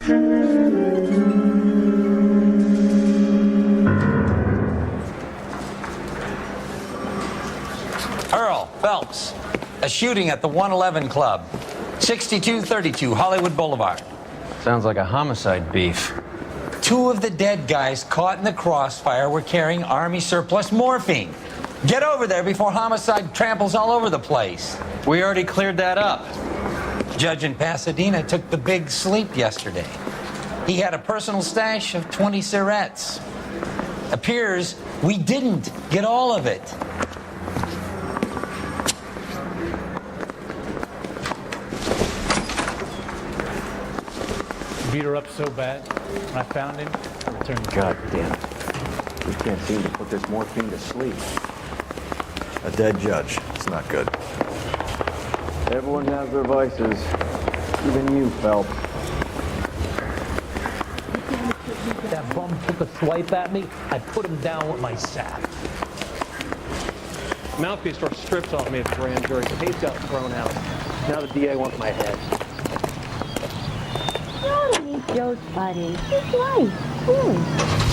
Earl Phelps, a shooting at the 111 Club, 6232 Hollywood Boulevard. Sounds like a homicide beef. Two of the dead guys caught in the crossfire were carrying Army surplus morphine. Get over there before homicide tramples all over the place. We already cleared that up. Judge in Pasadena took the big sleep yesterday. He had a personal stash of 20 cigarettes. Appears we didn't get all of it. Beat her up so bad when I found him. I returned the God damn it. We can't seem to put this morphine to sleep. A dead judge. It's not good. Everyone has their vices. Even you, Phelps. That bum took a swipe at me. I put him down with my sack. Mouthpiece were stripped off me at the grand jury. The case got thrown out. Now the DA wants my head. Don't eat Joe's buddy. He's nice, really.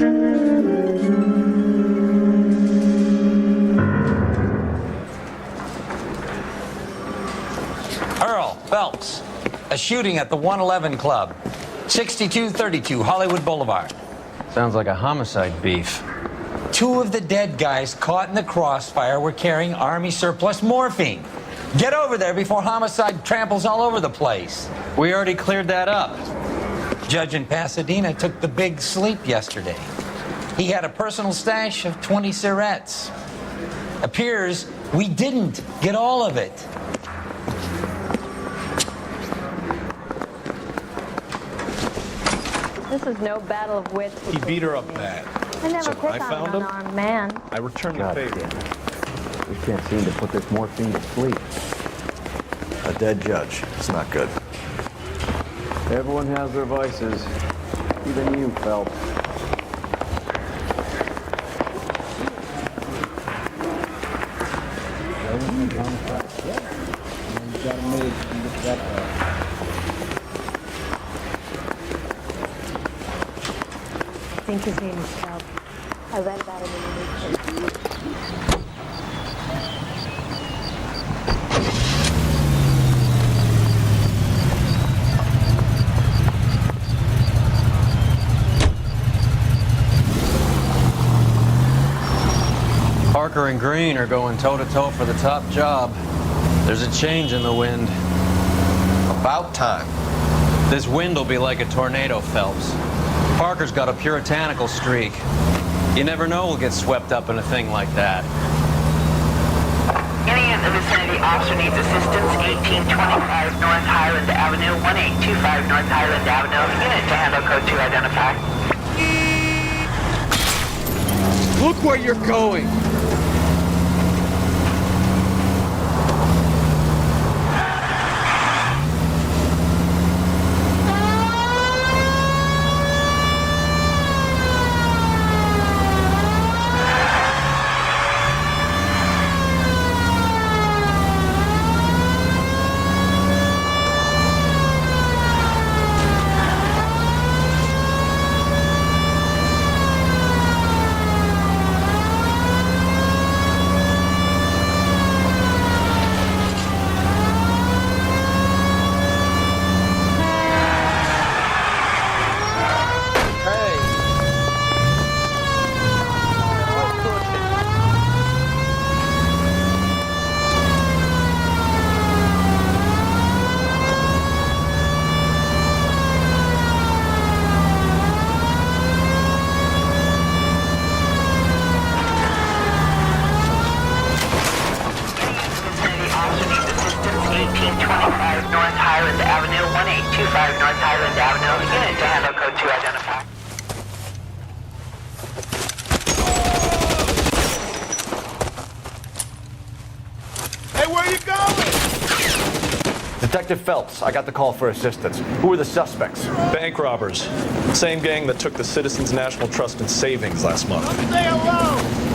Earl Phelps, a shooting at the 111 Club, 6232 Hollywood Boulevard. Sounds like a homicide beef. Two of the dead guys caught in the crossfire were carrying Army surplus morphine. Get over there before homicide tramples all over the place. We already cleared that up. Judge in Pasadena took the big sleep yesterday. He had a personal stash of 20 cigarettes. Appears we didn't get all of it. This is no battle of wits. He beat her up bad. I never So pick when I on found an him, unarmed man. I returned the God favor. damn it. We can't seem to put this morphine to sleep. A dead judge. It's not good. Everyone has their vices. Even you, Phelps. I think his name is Phelps. I read about him in the newspaper. Parker and Green are going toe-to-toe for the top job. There's a change in the wind. About time. This wind will be like a tornado, Phelps. Parker's got a puritanical streak. You never know we'll get swept up in a thing like that. Any in the vicinity officer needs assistance, 1825 North Highland Avenue, 1825 North Highland Avenue. Unit to handle code 2 identify. Look where you're going! North Highland Avenue, 1825 North Highland Avenue. Unit to handle code 2 identify. Hey, where you going? Detective Phelps, I got the call for assistance. Who are the suspects? Bank robbers. Same gang that took the Citizens National Trust and Savings last month. Stay alone!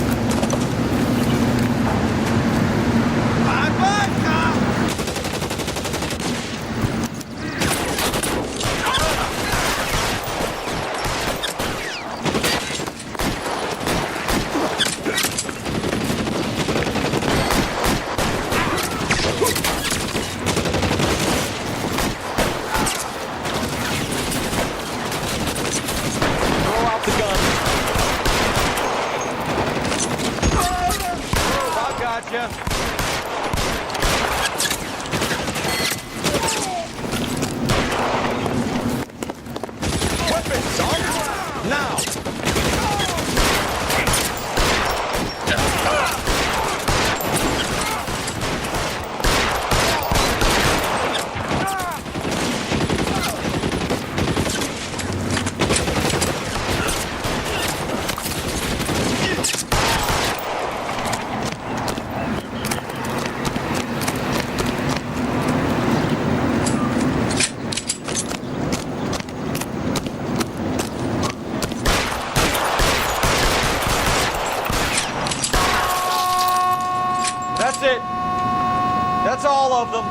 That's it. That's all of them.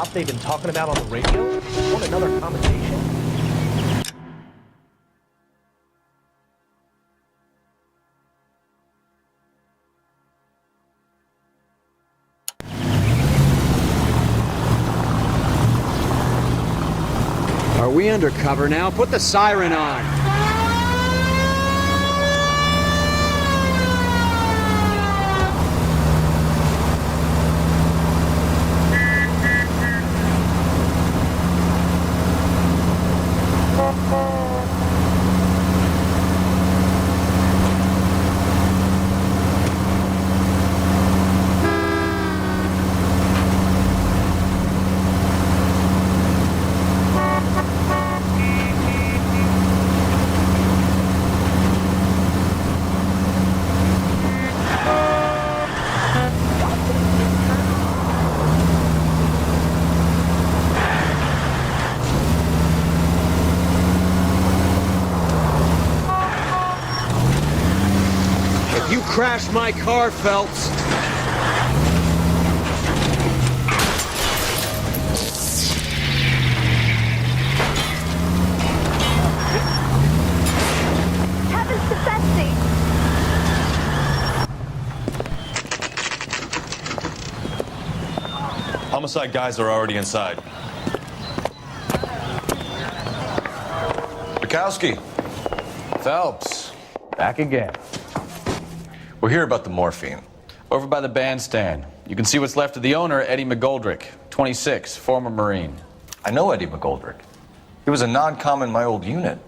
cop they've been talking about on the radio? Want another commendation? Are we undercover now? Put the siren on. You crashed my car, Phelps. Heavens to Betsy! Homicide guys are already inside. Bukowski. Phelps, back again. We're here about the morphine. Over by the bandstand. You can see what's left of the owner, Eddie McGoldrick, 26, former Marine. I know Eddie McGoldrick. He was a non-com in my old unit.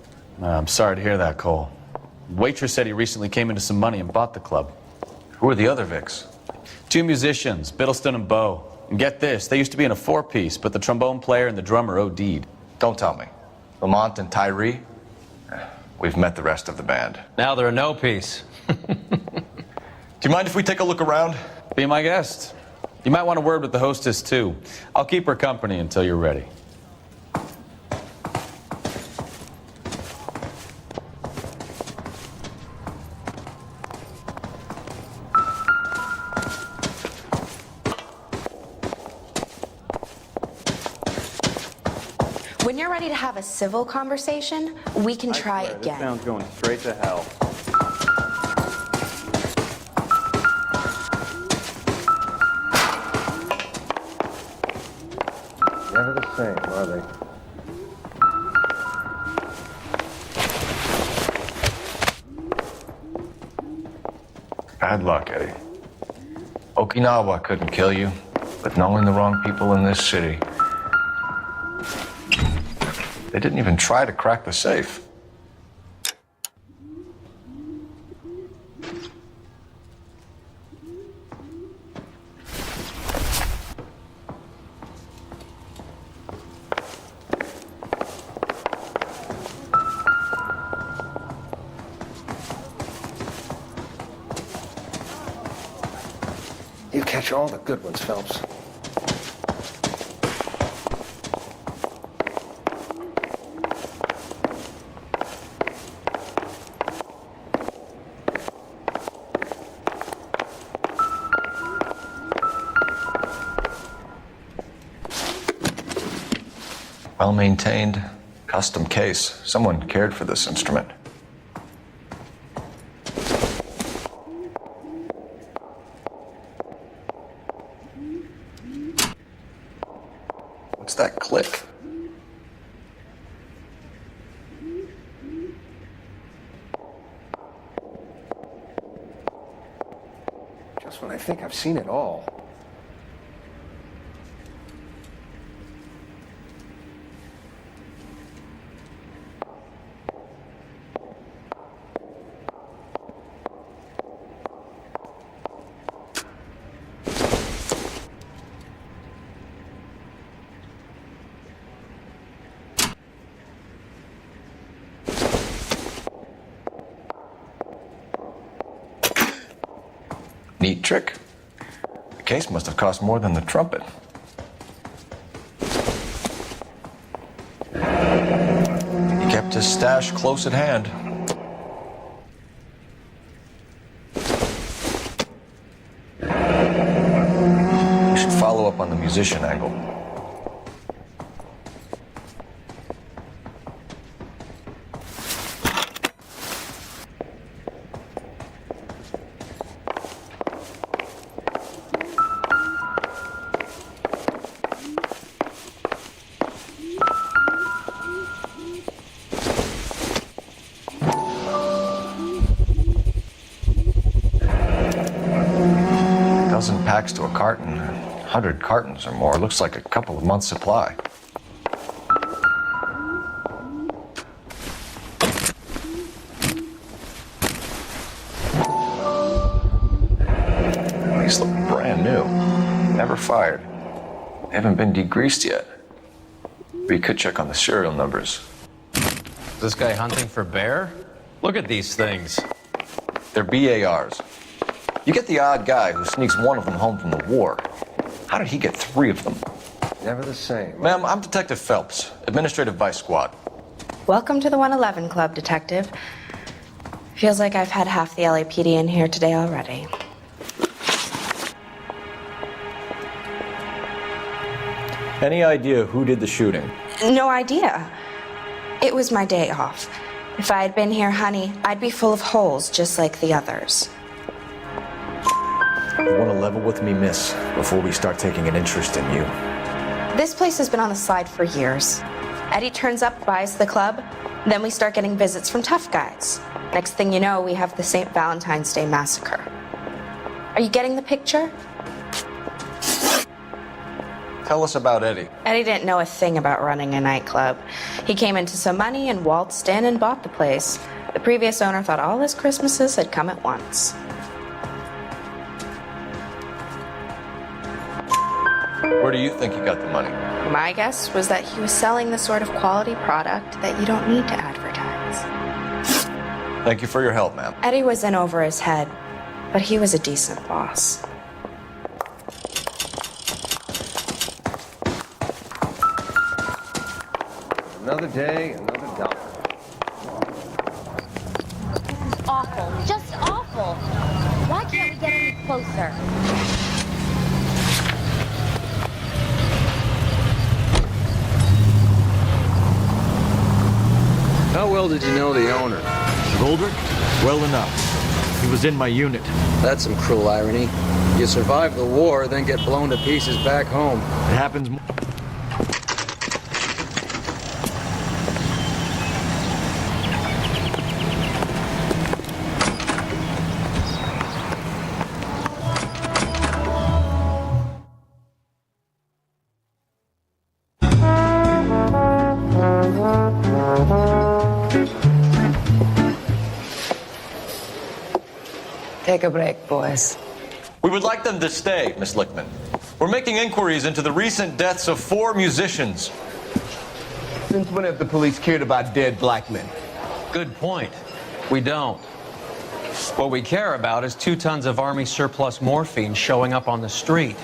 I'm sorry to hear that, Cole. Waitress said he recently came into some money and bought the club. Who are the other Vics? 2 musicians, Biddleston and Bo. And get this, they used to be in a 4-piece, but the trombone player and the drummer OD'd. Don't tell me. Lamont and Tyree? We've met the rest of the band. Now they're a no-piece. Do you mind if we take a look around? Be my guest. You might want a word with the hostess, too. I'll keep her company until you're ready. When you're ready to have a civil conversation, we can try again. This sounds going straight to hell. Never the same, are they? Bad luck, Eddie. Okinawa couldn't kill you, but knowing the wrong people in this city. They didn't even try to crack the safe. You catch all the good ones, Phelps. Well maintained, custom case. Someone cared for this instrument. What's that click? Just when I think I've seen it all. Neat trick. The case must have cost more than the trumpet. He kept his stash close at hand. We should follow up on the musician angle. packs to a carton. 100 cartons or more. Looks like a couple of months' supply. These look brand new. Never fired. They haven't been degreased yet. But you could check on the serial numbers. This guy hunting for bear? Look at these things. They're BARs. You get the odd guy who sneaks one of them home from the war. How did he get 3 of them? Never the same. Ma'am, I'm Detective Phelps, Administrative Vice Squad. Welcome to the 111 Club, Detective. Feels like I've had half the LAPD in here today already. Any idea who did the shooting? No idea. It was my day off. If I had been here, honey, I'd be full of holes just like the others. You want to level with me, miss, before we start taking an interest in you. This place has been on the slide for years. Eddie turns up, buys the club, then we start getting visits from tough guys. Next thing you know, we have the St. Valentine's Day massacre. Are you getting the picture? Tell us about Eddie. Eddie didn't know a thing about running a nightclub. He came into some money and waltzed in and bought the place. The previous owner thought all his Christmases had come at once. Where do you think he got the money? My guess was that he was selling the sort of quality product that you don't need to advertise. Thank you for your help, ma'am. Eddie was in over his head, but he was a decent boss. Another day, another dollar. This is awful. Just awful. Why can't we get any closer? How well did you know the owner? Goldrick? Well enough. He was in my unit. That's some cruel irony. You survive the war, then get blown to pieces back home. It happens. Take a break, boys. We would like them to stay, Miss Lickman. We're making inquiries into the recent deaths of 4 musicians. Since when have the police cared about dead black men? Good point. We don't. What we care about is 2 tons of Army surplus morphine showing up on the street.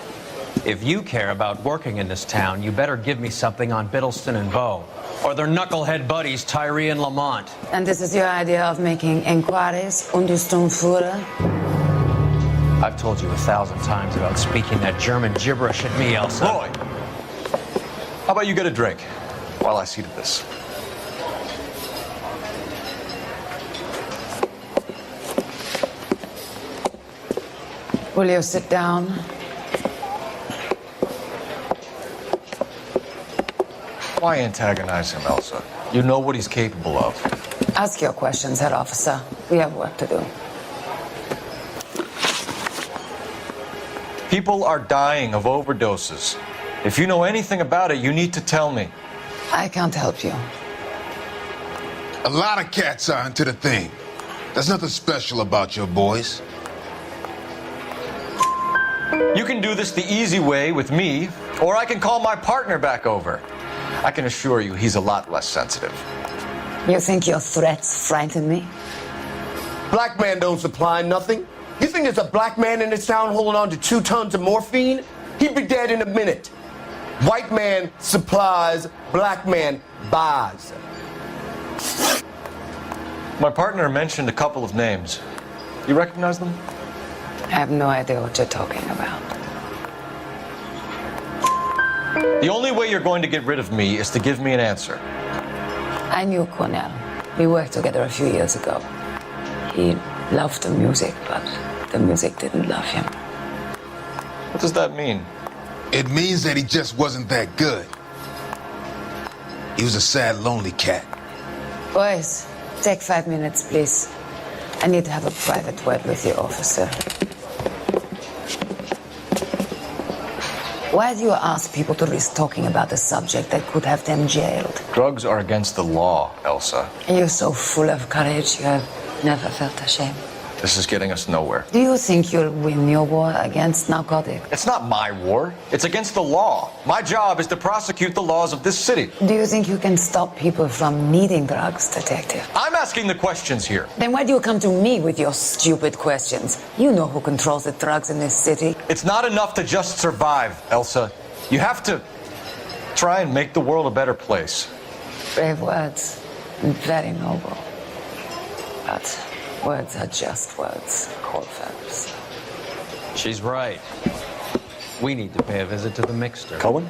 If you care about working in this town, you better give me something on Biddleston and Bow, or their knucklehead buddies Tyree and Lamont. And this is your idea of making inquiries under Stonefura? I've told you 1,000 times about speaking that German gibberish at me, Elsa. Roy, how about you get a drink while I see to this? Will you sit down? Why antagonize him, Elsa? You know what he's capable of. Ask your questions, head officer. We have work to do. People are dying of overdoses. If you know anything about it, you need to tell me. I can't help you. A lot of cats are into the thing. There's nothing special about your boys. You can do this the easy way with me, or I can call my partner back over. I can assure you he's a lot less sensitive. You think your threats frighten me? Black man don't supply nothing. You think there's a black man in this town holding on to 2 tons of morphine? He'd be dead in a minute. White man supplies, black man buys. My partner mentioned a couple of names. You recognize them? I have no idea what you're talking about. The only way you're going to get rid of me is to give me an answer. I knew Cornell. We worked together a few years ago. He loved the music, but the music didn't love him. What does that mean? It means that he just wasn't that good. He was a sad, lonely cat. Boys, take 5 minutes, please. I need to have a private word with you, officer. Why do you ask people to risk talking about a subject that could have them jailed? Drugs are against the law, Elsa. You're so full of courage, you have never felt ashamed. This is getting us nowhere. Do you think you'll win your war against narcotics? It's not my war. It's against the law. My job is to prosecute the laws of this city. Do you think you can stop people from needing drugs, detective? I'm asking the questions here. Then why do you come to me with your stupid questions? You know who controls the drugs in this city. It's not enough to just survive, Elsa. You have to try and make the world a better place. Brave words, and very noble. But words are just words, cold verbs. She's right. We need to pay a visit to the mixer. Cohen?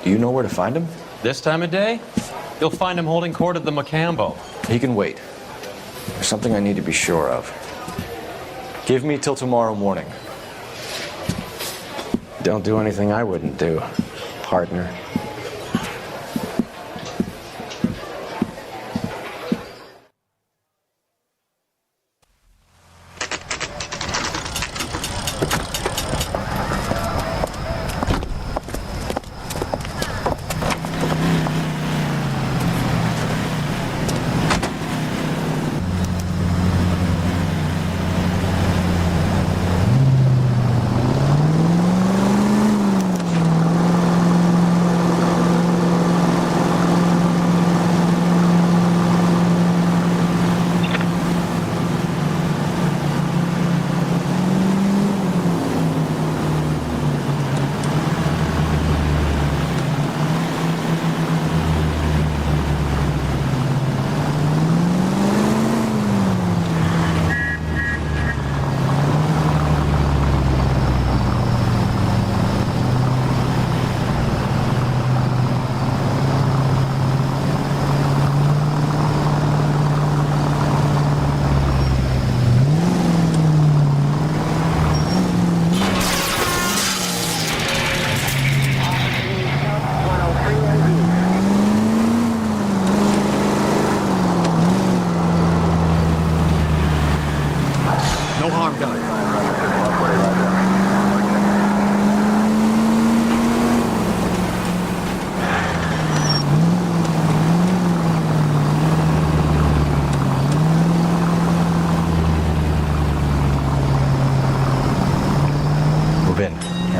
Do you know where to find him? This time of day, you'll find him holding court at the Macambo. He can wait. There's something I need to be sure of. Give me till tomorrow morning. Don't do anything I wouldn't do, partner.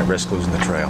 Risk losing the trail.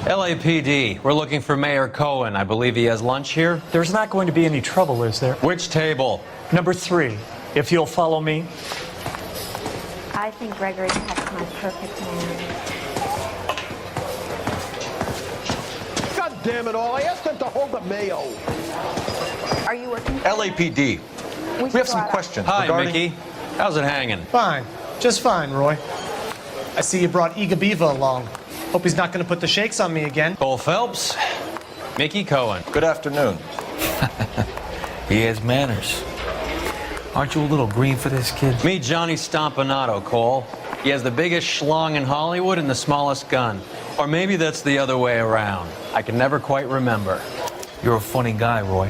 LAPD, we're looking for Mayor Cohen. I believe he has lunch here. There's not going to be any trouble, is there? Which table? Number 3, if you'll follow me. I think Gregory has my perfect man. damn it all. I asked them to hold the mayo. Are you working? LAPD. We have some questions Hi, regarding... Mickey. How's it hanging? Fine. Just fine, Roy. I see you brought Eager Beaver along. Hope he's not going to put the shakes on me again. Cole Phelps. Mickey Cohen. Good afternoon. He has manners. Aren't you a little green for this kid? Meet Johnny Stompanato, Cole. He has the biggest schlong in Hollywood and the smallest gun. Or maybe that's the other way around. I can never quite remember. You're a funny guy, Roy.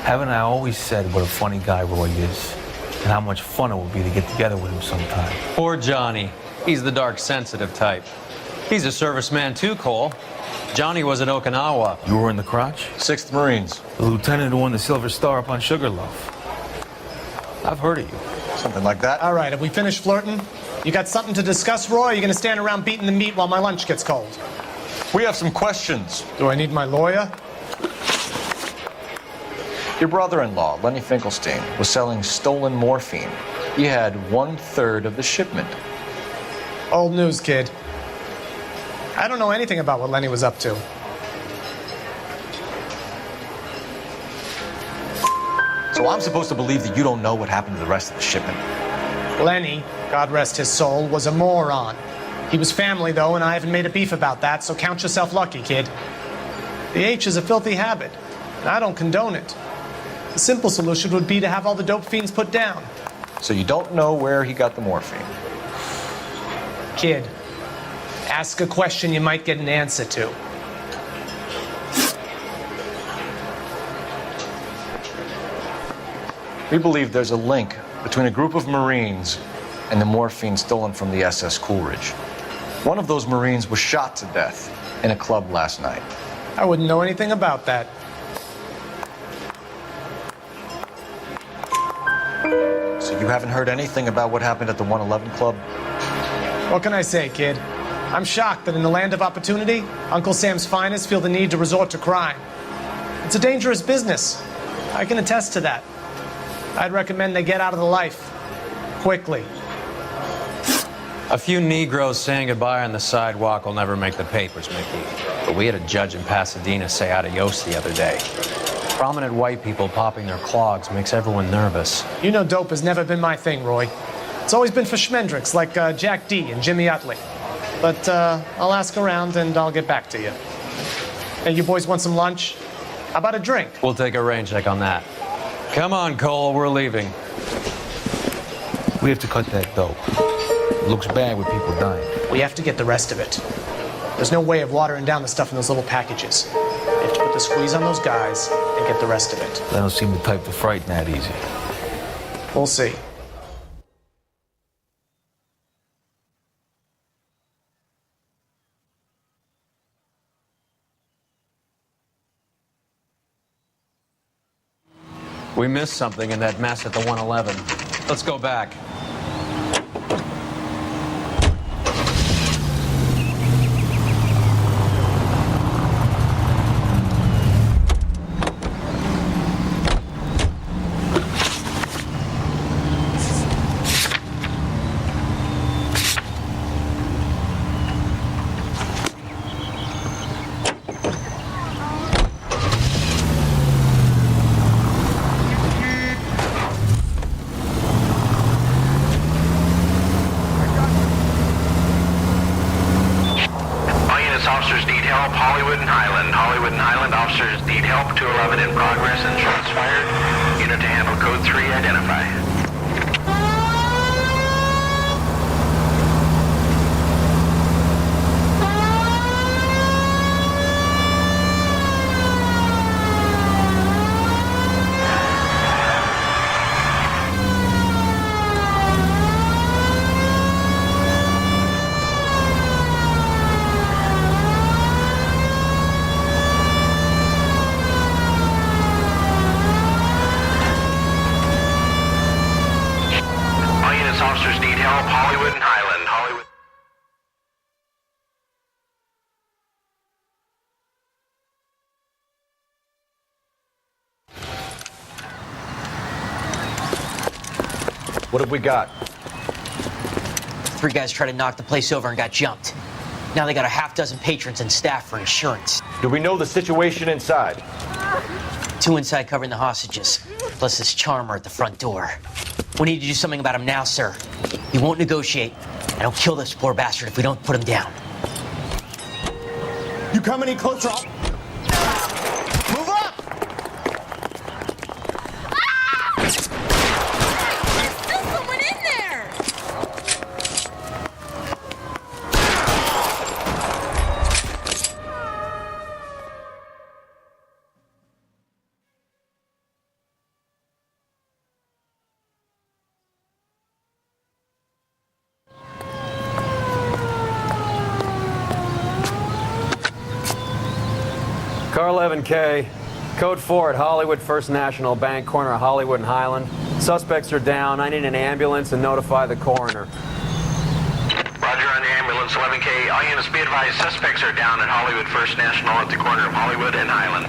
Haven't I always said what a funny guy Roy is? And how much fun it would be to get together with him sometime. Poor Johnny. He's the dark, sensitive type. He's a serviceman too, Cole. Johnny was at Okinawa. You were in the crotch? 6th Marines. The lieutenant who won the Silver Star up on Sugarloaf. I've heard of you. Something like that. All right, have we finished flirting? You got something to discuss, Roy? Or are you going to stand around beating the meat while my lunch gets cold? We have some questions. Do I need my lawyer? Your brother-in-law, Lenny Finkelstein, was selling stolen morphine. He had 1/3 of the shipment. Old news, kid. I don't know anything about what Lenny was up to. So I'm supposed to believe that you don't know what happened to the rest of the shipment? Lenny, God rest his soul, was a moron. He was family, though, and I haven't made a beef about that, so count yourself lucky, kid. The H is a filthy habit, and I don't condone it. The simple solution would be to have all the dope fiends put down. So you don't know where he got the morphine? Kid, ask a question you might get an answer to. We believe there's a link between a group of Marines and the morphine stolen from the SS Coolidge. One of those Marines was shot to death in a club last night. I wouldn't know anything about that. So you haven't heard anything about what happened at the 111 Club? What can I say, kid? I'm shocked that in the land of opportunity, Uncle Sam's finest feel the need to resort to crime. It's a dangerous business. I can attest to that. I'd recommend they get out of the life. Quickly. A few Negroes saying goodbye on the sidewalk will never make the papers, Mickey. But we had a judge in Pasadena say adios the other day. Prominent white people popping their clogs makes everyone nervous. You know dope has never been my thing, Roy. It's always been for schmendricks like Jack D. and Jimmy Utley. But I'll ask around and I'll get back to you. Hey, you boys want some lunch? How about a drink? We'll take a rain check on that. Come on, Cole, we're leaving. We have to cut that dope. It looks bad with people dying. We have to get the rest of it. There's no way of watering down the stuff in those little packages. We have to put the squeeze on those guys and get the rest of it. They don't seem the type to frighten that easy. We'll see. We missed something in that mess at the 111. Let's go back. Officers need help, Hollywood and Highland. Hollywood and Highland officers need help. 211 in progress and shots fired. Unit to handle code 3, identify. Officers need help, Hollywood and Highland. Hollywood. What have we got? 3 guys tried to knock the place over and got jumped. Now they got a half dozen patrons and staff for insurance. Do we know the situation inside? 2 inside covering the hostages, plus this charmer at the front door. We need to do something about him now, sir. He won't negotiate, and he'll kill this poor bastard if we don't put him down. You come any closer, I'll... Move up! There's still someone in there! Car 11K, code 4 at Hollywood First National Bank, corner of Hollywood and Highland. Suspects are down. I need an ambulance and notify the coroner. Roger on the ambulance, 11K. All units be advised, suspects are down at Hollywood First National at the corner of Hollywood and Highland.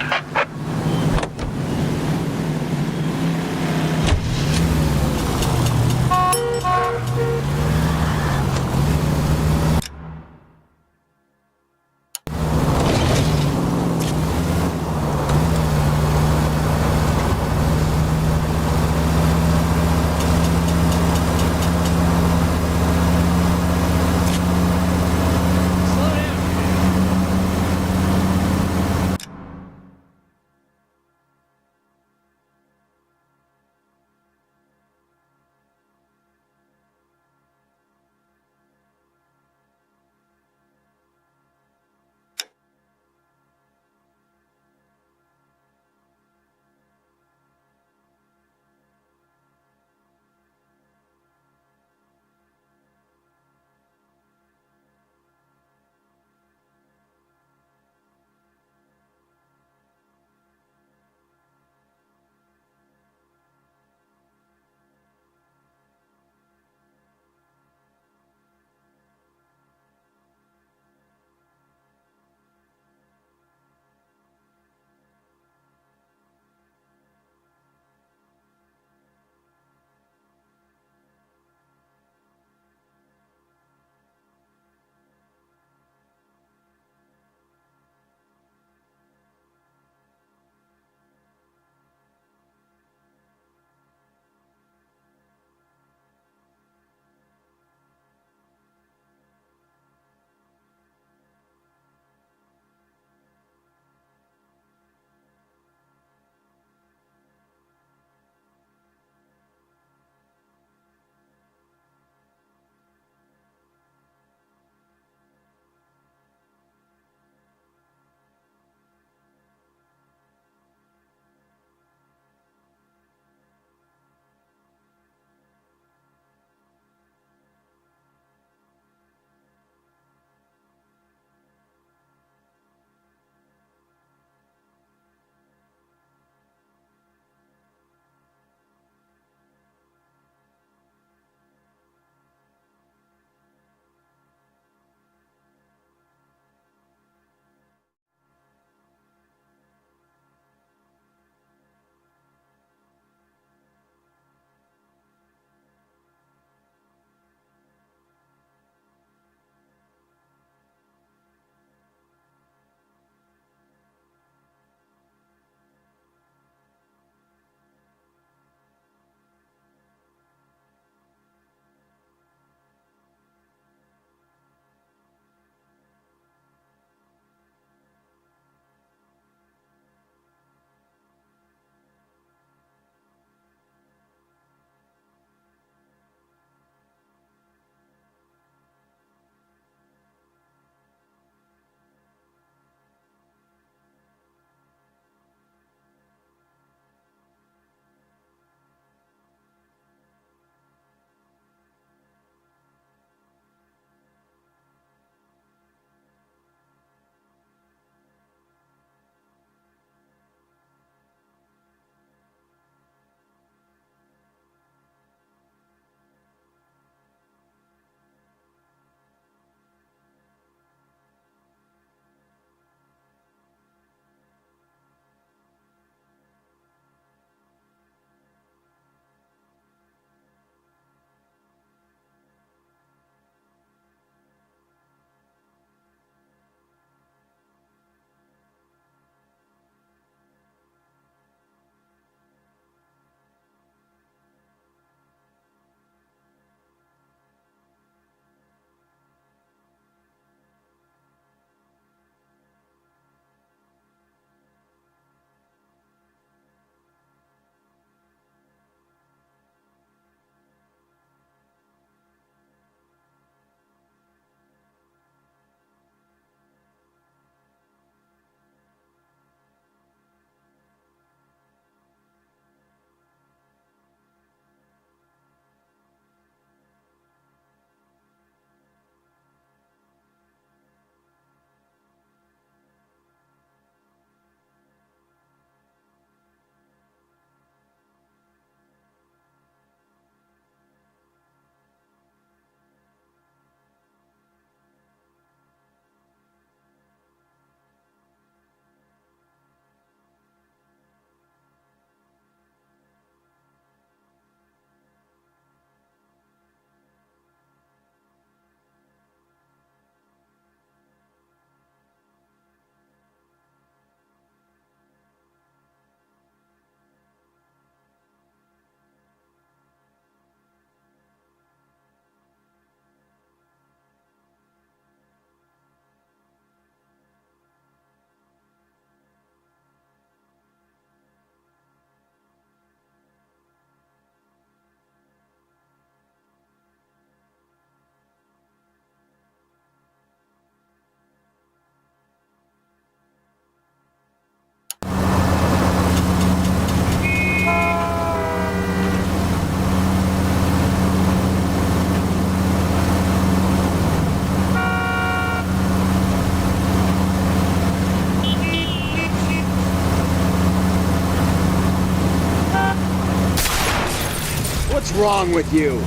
wrong with you?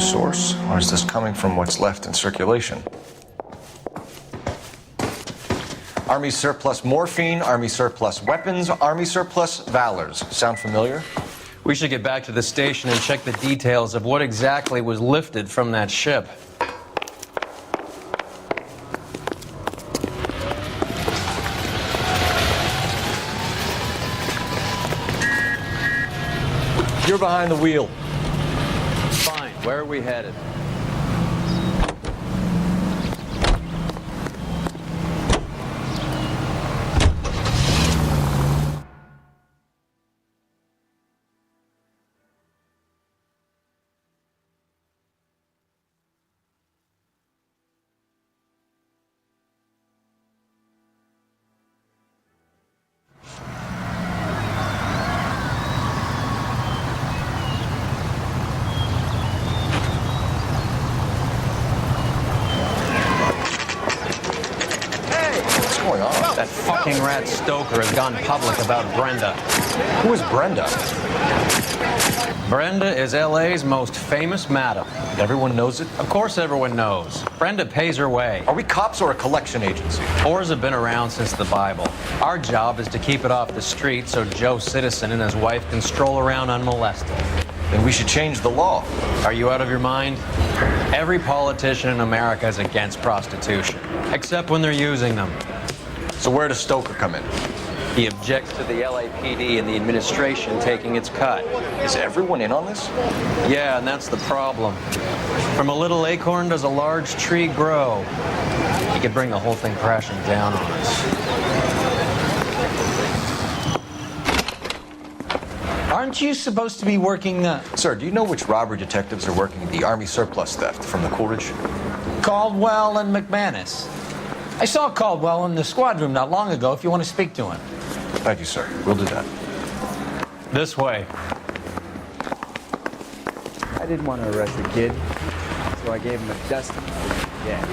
Source, or is this coming from what's left in circulation? Army surplus morphine, Army surplus weapons, Army surplus valors. Sound familiar? We should get back to the station and check the details of what exactly was lifted from that ship. You're behind the wheel. Where are we headed? That fucking rat Stoker has gone public about Brenda. Who is Brenda? Brenda is LA's most famous madam. Everyone knows it? Of course everyone knows. Brenda pays her way. Are we cops or a collection agency? Whores have been around since the Bible. Our job is to keep it off the street so Joe Citizen and his wife can stroll around unmolested. Then we should change the law. Are you out of your mind? Every politician in America is against prostitution, except when they're using them. So where does Stoker come in? He objects to the LAPD and the administration taking its cut. Is everyone in on this? Yeah, and that's the problem. From a little acorn does a large tree grow. He could bring the whole thing crashing down on us. Aren't you supposed to be working Sir, do you know which robbery detectives are working the Army surplus theft from the Coolidge? Caldwell and McManus? I saw Caldwell in the squad room not long ago if you want to speak to him. Thank you, sir. We'll do that. This way. I didn't want to arrest the kid, so I gave him a dusting. Yeah.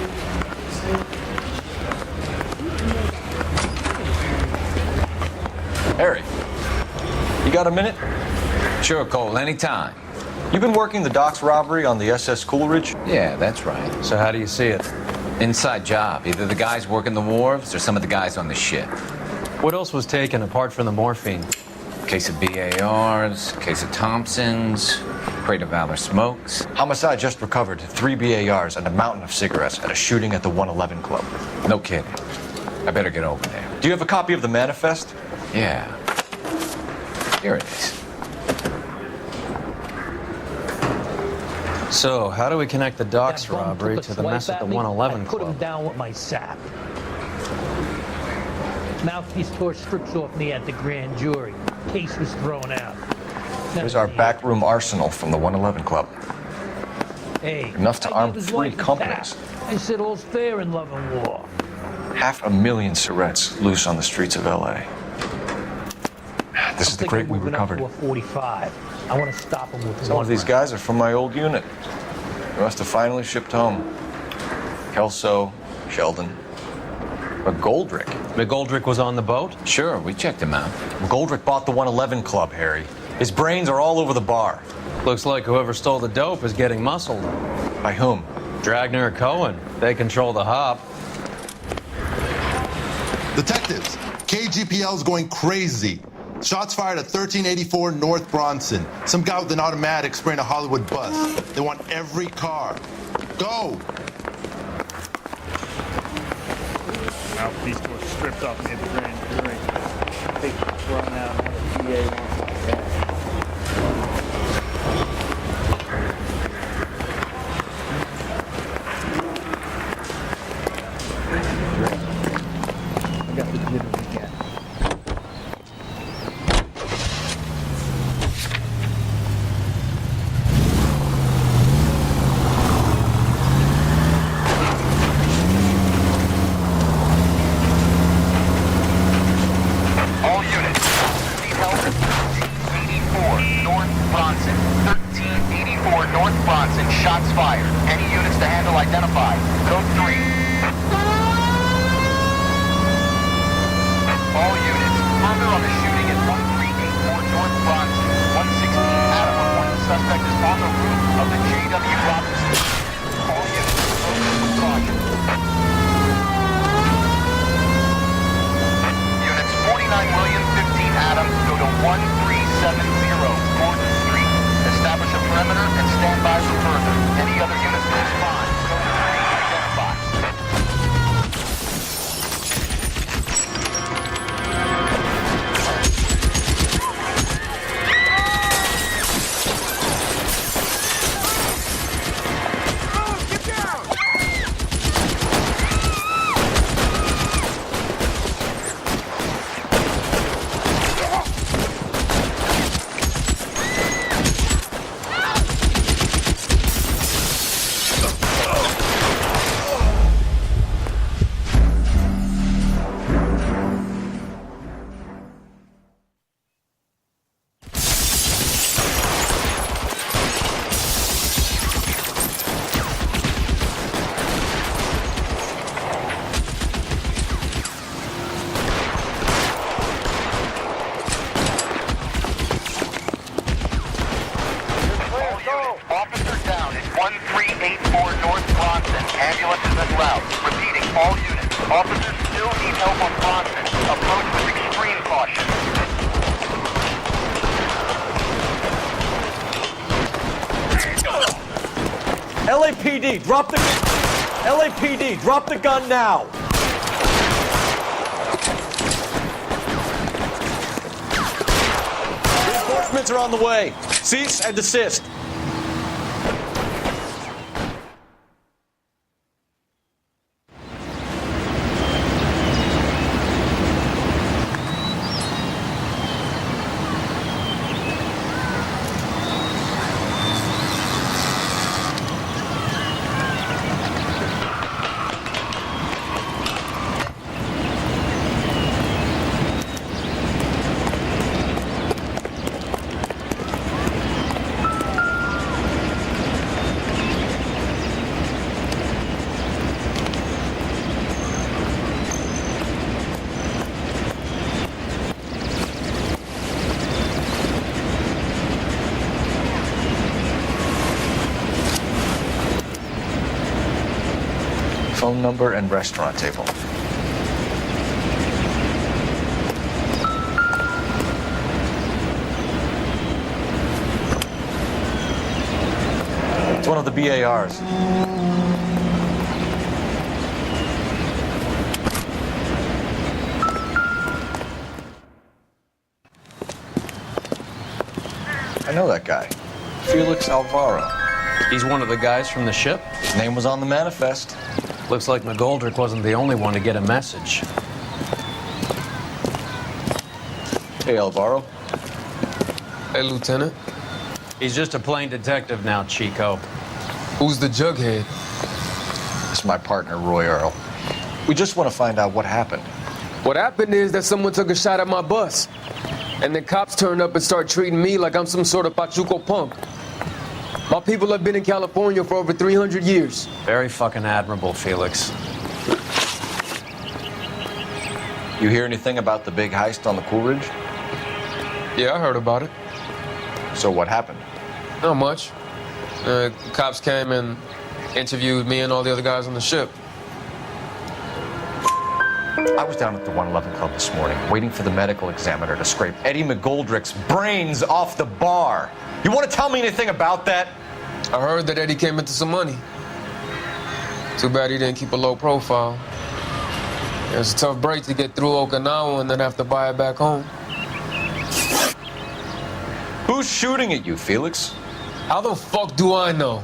Harry, you got a minute? Sure, Cole, anytime. You've been working the docks robbery on the SS Coolidge? Yeah, that's right. So how do you see it? Inside job. Either the guys working the wharves or some of the guys on the ship. What else was taken apart from the morphine? Case of BARs, case of Thompsons, crate of Valor smokes. Homicide just recovered 3 BARs and a mountain of cigarettes at a shooting at the 111 Club. No kidding. I better get over there. Do you have a copy of the manifest? Yeah. Here it is. So, how do we connect the docks robbery to the mess at the 111 Club? I put him Club? down with my sap. Mouthpiece tore strips off me at the grand jury. Case was thrown out. Here's our backroom arsenal from the 111 Club. Hey, Enough to I arm gave his 3 wife a companies. tap. I said all's fair in love and war. 500,000 cigarettes loose on the streets of LA. This is the crate we recovered. To a 45. I want to stop him with Some one of these round. guys are from my old unit. They must have finally shipped home. Kelso, Sheldon, McGoldrick. McGoldrick was on the boat? Sure, we checked him out. McGoldrick bought the 111 Club, Harry. His brains are all over the bar. Looks like whoever stole the dope is getting muscled. By whom? Dragner or Cohen. They control the hop. Detectives, KGPL's going crazy. Shots fired at 1384 North Bronson. Some guy with an automatic spraying a Hollywood bus. They want every car. Go! Mouthpiece was stripped off near the grand jury. They thrown out on the DA wants that. I got the jitters again. advised for further. Any other units to respond? Code 3 identified. Officer down at 1384 North Bronson. Ambulance is at route. Repeating, all units. Officers still need help on Bronson. Approach with extreme caution. LAPD, drop the gun now. Reinforcements are on the way. Cease and desist. Phone number and restaurant table. It's one of the BARs. I know that guy. Felix Alvaro. He's one of the guys from the ship? His name was on the manifest. Looks like McGoldrick wasn't the only one to get a message. Hey, Alvaro. Hey, Lieutenant. He's just a plain detective now, Chico. Who's the jughead? It's my partner, Roy Earl. We just want to find out what happened. What happened is that someone took a shot at my bus. And then cops turned up and started treating me like I'm some sort of Pachuco punk. My people have been in California for over 300 years. Very fucking admirable, Felix. You hear anything about the big heist on the Coolidge? Yeah, I heard about it. So what happened? Not much. Cops came and interviewed me and all the other guys on the ship. I was down at the 111 Club this morning, waiting for the medical examiner to scrape Eddie McGoldrick's brains off the bar. You want to tell me anything about that? I heard that Eddie came into some money. Too bad he didn't keep a low profile. It was a tough break to get through Okinawa and then have to buy it back home. Who's shooting at you, Felix? How the fuck do I know?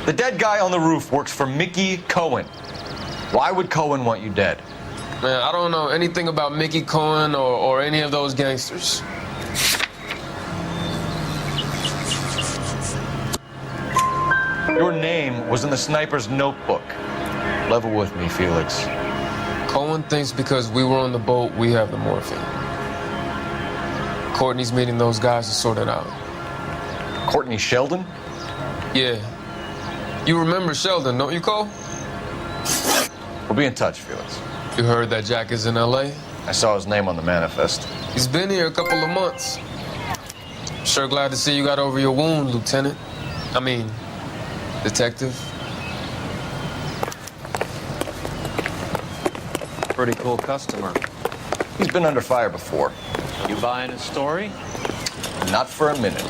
The dead guy on the roof works for Mickey Cohen. Why would Cohen want you dead? Man, I don't know anything about Mickey Cohen or any of those gangsters. Your name was in the sniper's notebook. Level with me, Felix. Cohen thinks because we were on the boat, we have the morphine. Courtney's meeting those guys to sort it out. Courtney Sheldon? Yeah. You remember Sheldon, don't you, Cole? We'll be in touch, Felix. You heard that Jack is in L.A.? I saw his name on the manifest. He's been here a couple of months. Sure glad to see you got over your wound, Lieutenant. I mean, Detective. Pretty cool customer. He's been under fire before. You buying his story? Not for a minute.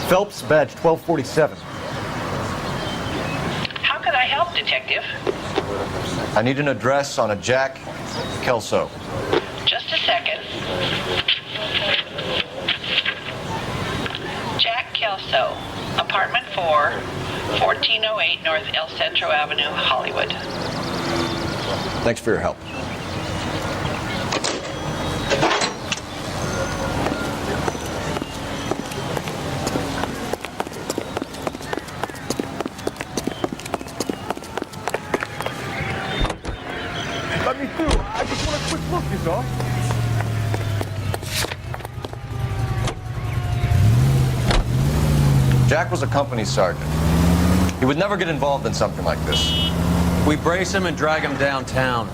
Phelps, badge 1247. How can I help, Detective? I need an address on a Jack Kelso. Just a second. Jack Kelso, apartment 4, 1408 North El Centro Avenue, Hollywood. Thanks for your help. Let me through. I just want a quick look, is all. Jack was a company sergeant. He would never get involved in something like this. We brace him and drag him downtown.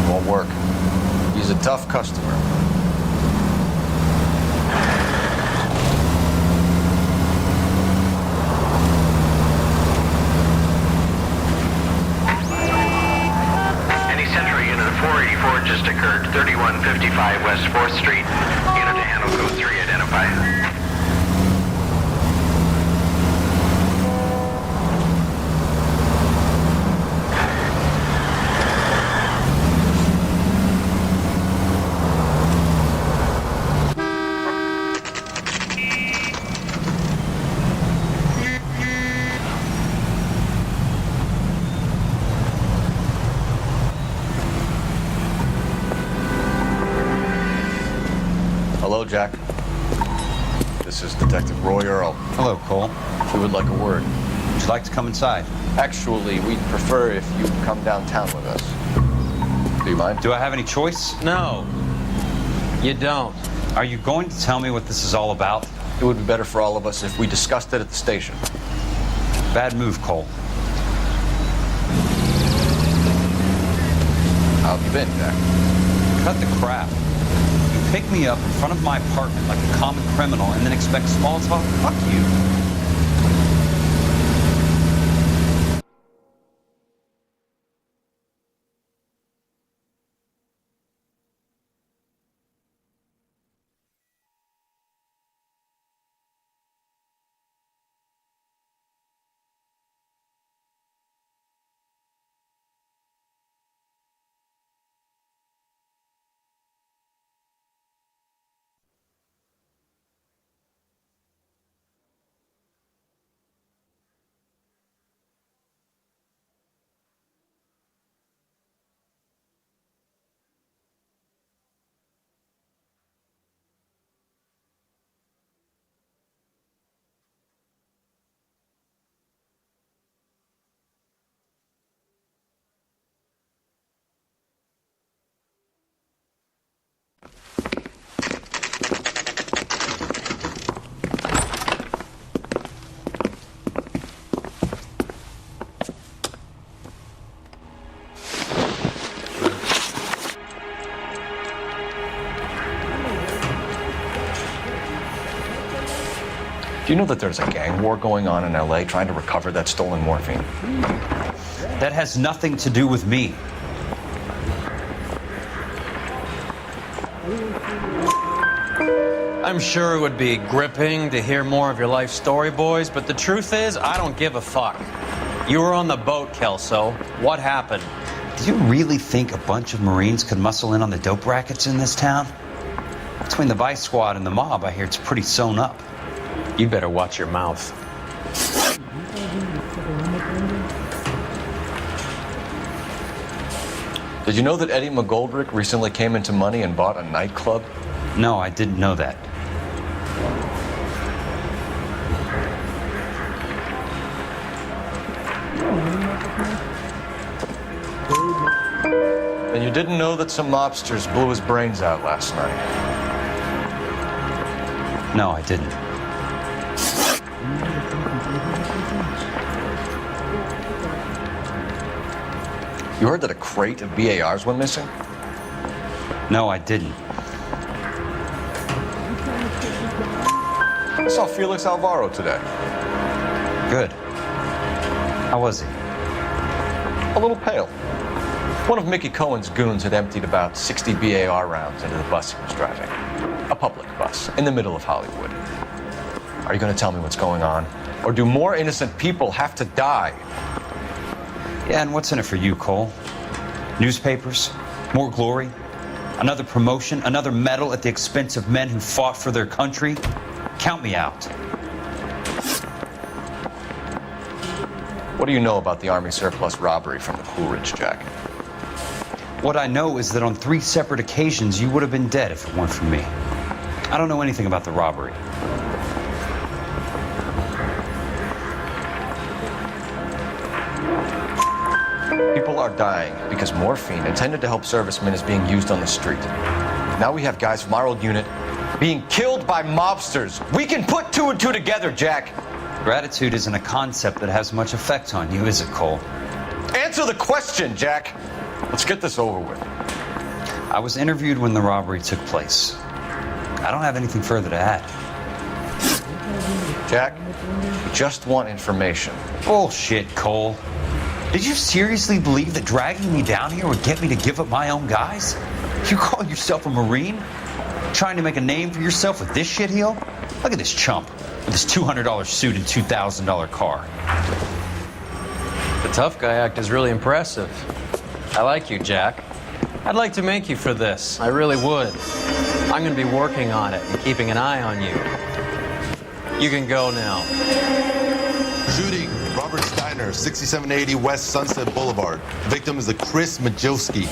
Won't work. He's a tough customer. Any Central unit of 484 just occurred, 3155 West 4th Street. Unit to handle code 3, identify. Hello, Jack. This is Detective Roy Earl. Hello, Cole. We would like a word. Would you like to come inside? Actually, we'd prefer if you come downtown with us. Do you mind? Do I have any choice? No, you don't. Are you going to tell me what this is all about? It would be better for all of us if we discussed it at the station. Bad move, Cole. How have you been, Jack? Cut the crap. You pick me up in front of my apartment like a common criminal and then expect small talk? Fuck you. Do you know that there's a gang war going on in LA trying to recover that stolen morphine? That has nothing to do with me. I'm sure it would be gripping to hear more of your life story, boys, but the truth is, I don't give a fuck. You were on the boat, Kelso. What happened? Do you really think a bunch of Marines could muscle in on the dope rackets in this town? Between the Vice Squad and the mob, I hear it's pretty sewn up. You better watch your mouth. Did you know that Eddie McGoldrick recently came into money and bought a nightclub? No, I didn't know that. And you didn't know that some mobsters blew his brains out last night? No, I didn't. You heard that a crate of BARs went missing? No, I didn't. I saw Felix Alvaro today. Good. How was he? A little pale. One of Mickey Cohen's goons had emptied about 60 BAR rounds into the bus he was driving. A public bus in the middle of Hollywood. Are you going to tell me what's going on? Or do more innocent people have to die? Yeah, and what's in it for you, Cole? Newspapers? More glory? Another promotion? Another medal at the expense of men who fought for their country? Count me out. What do you know about the Army surplus robbery from the Coolidge, Jack? What I know is that on 3 separate occasions you would have been dead if it weren't for me. I don't know anything about the robbery. People are dying because morphine intended to help servicemen is being used on the street. Now we have guys from our old unit being killed by mobsters. We can put 2 and 2 together, Jack. Gratitude isn't a concept that has much effect on you, is it, Cole? Answer the question, Jack. Let's get this over with. I was interviewed when the robbery took place. I don't have anything further to add. Jack, we just want information. Bullshit, Cole. Did you seriously believe that dragging me down here would get me to give up my own guys? You call yourself a Marine? Trying to make a name for yourself with this shitheel? Look at this chump with his $200 suit and $2,000 car. The tough guy act is really impressive. I like you, Jack. I'd like to make you for this. I really would. I'm going to be working on it and keeping an eye on you. You can go now. Shooting, Robert Steiner, 6780 West Sunset Boulevard. The victim is a Chris Majowski.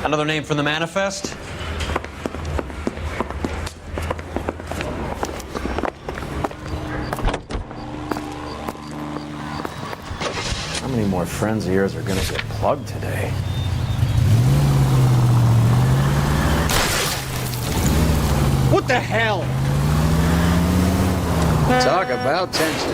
Another name from the manifest? How many more friends of yours are going to get plugged today? What the hell? Talk about tension.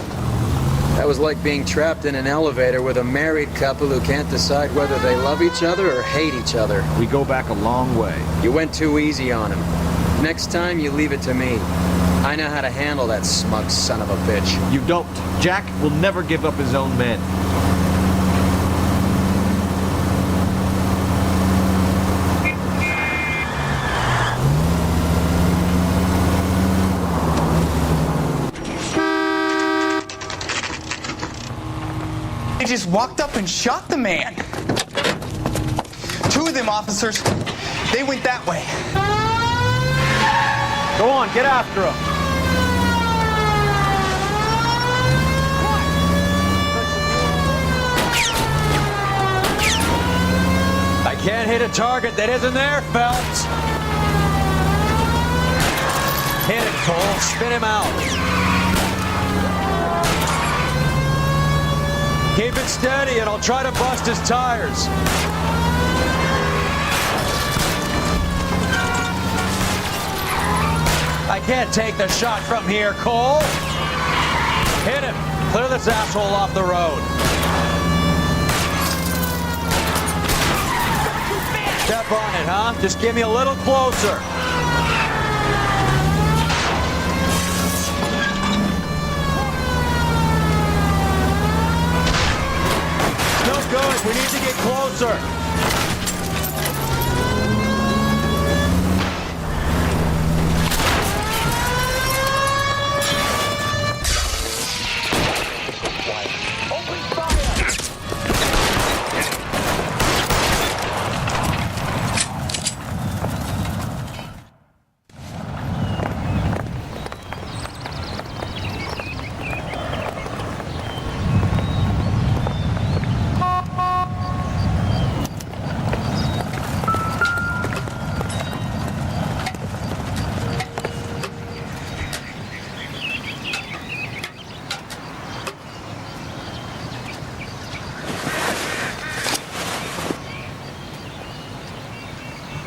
That was like being trapped in an elevator with a married couple who can't decide whether they love each other or hate each other. We go back a long way. You went too easy on him. Next time, you leave it to me. I know how to handle that smug son of a bitch. You don't. Jack will never give up his own men. They just walked up and shot the man. 2 of them officers, they went that way. Go on, get after him. I can't hit a target that isn't there, Phelps. Hit it, Cole. Spin him out. Keep it steady and I'll try to bust his tires. I can't take the shot from here, Cole. Hit him. Clear this asshole off the road. Step on it, huh? Just give me a little closer. Still good. We need to get closer.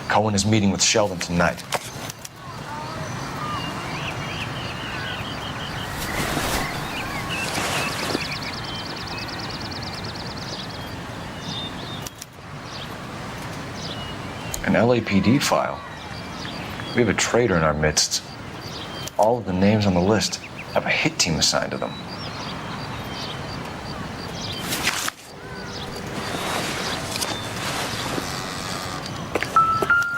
Cohen is meeting with Sheldon tonight. An LAPD file. We have a traitor in our midst. All of the names on the list have a hit team assigned to them.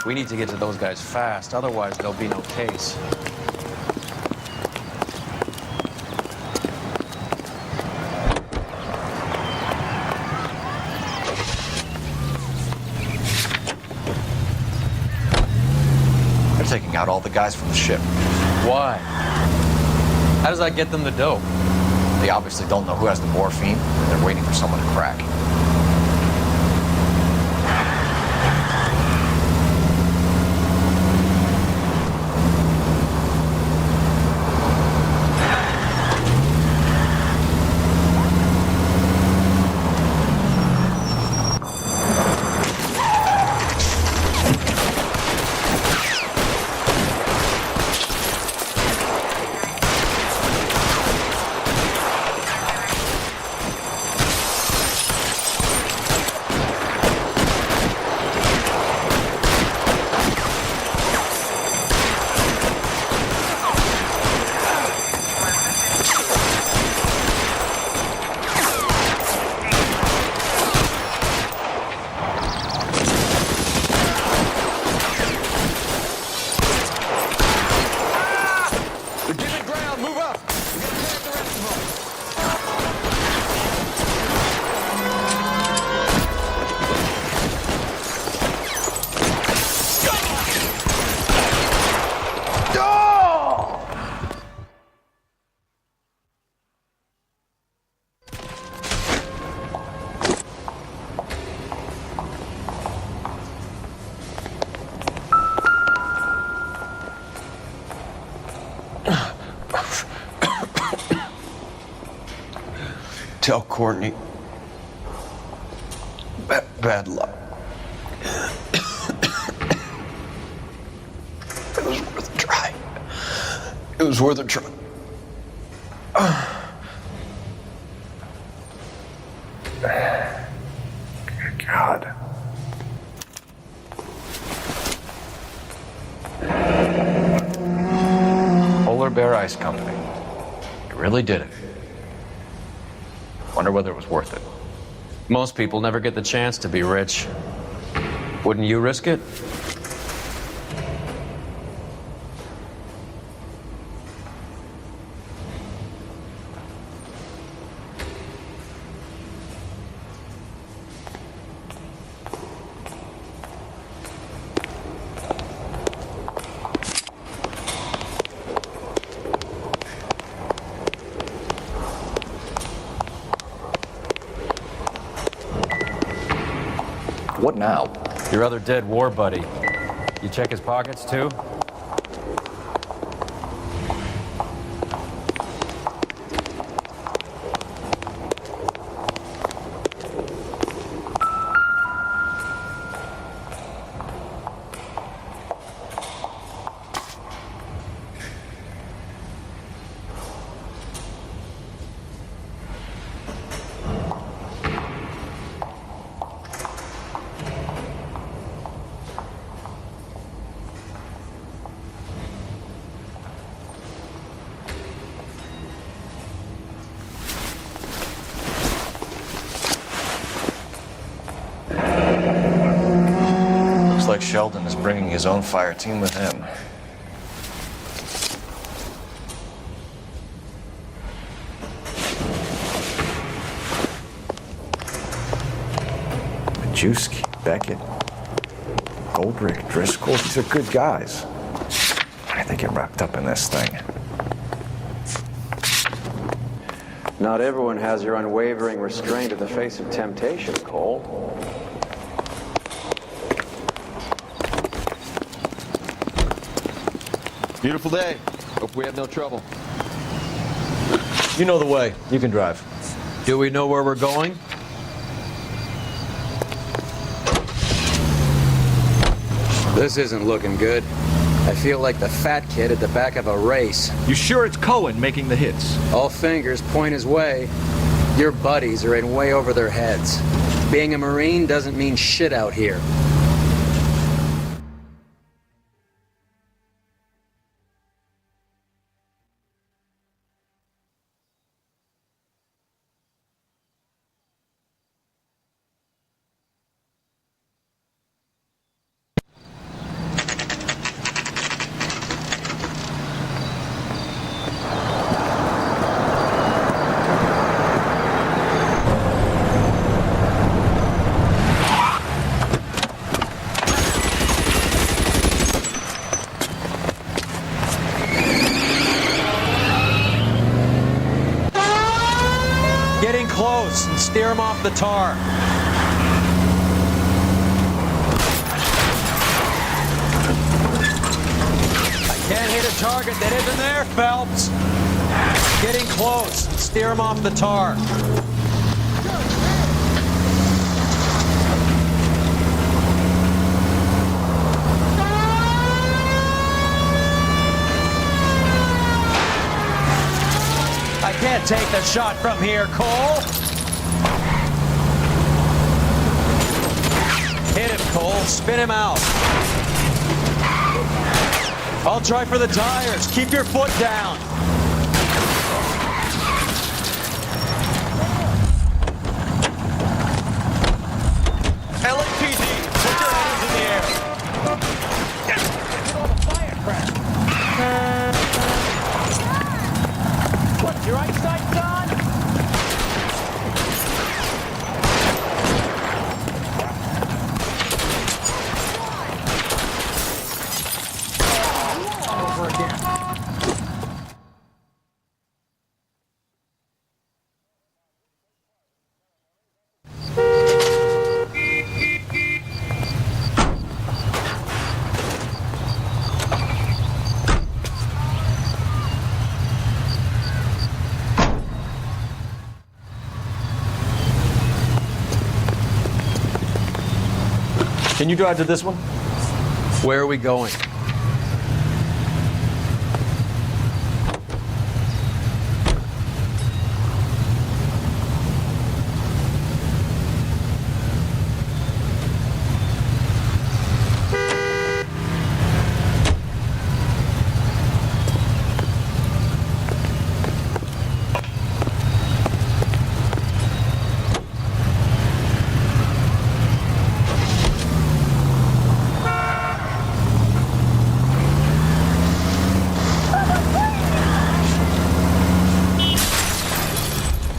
We need to get to those guys fast, otherwise there'll be no case. the guys from the ship. Why? How does that get them the dope? They obviously don't know who has the morphine, and they're waiting for someone to crack. Tell Courtney. Bad luck. It was worth a try. It was worth a try. God. Polar Bear Ice Company. You really did it. Wonder whether it was worth it. Most people never get the chance to be rich. Wouldn't you risk it? What now? Your other dead war buddy. You check his pockets too? Looks like Sheldon is bringing his own fire team with him. Majewski, Beckett, Goldrick, Driscoll, these are good guys. Why did they get wrapped up in this thing? Not everyone has your unwavering restraint in the face of temptation, Cole. Beautiful day. Hope we have no trouble. You know the way. You can drive. Do we know where we're going? This isn't looking good. I feel like the fat kid at the back of a race. You sure it's Cohen making the hits? All fingers point his way. Your buddies are in way over their heads. Being a Marine doesn't mean shit out here. close and steer him off the tar. I can't hit a target that isn't there, Phelps. Getting close and steer him off the tar. I can't take the shot from here, Cole. Hit him, Cole. Spin him out. I'll try for the tires. Keep your foot down. LAPD, put your hands in the air. What's your eyesight gone? Over again. Can you drive to this one? Where are we going?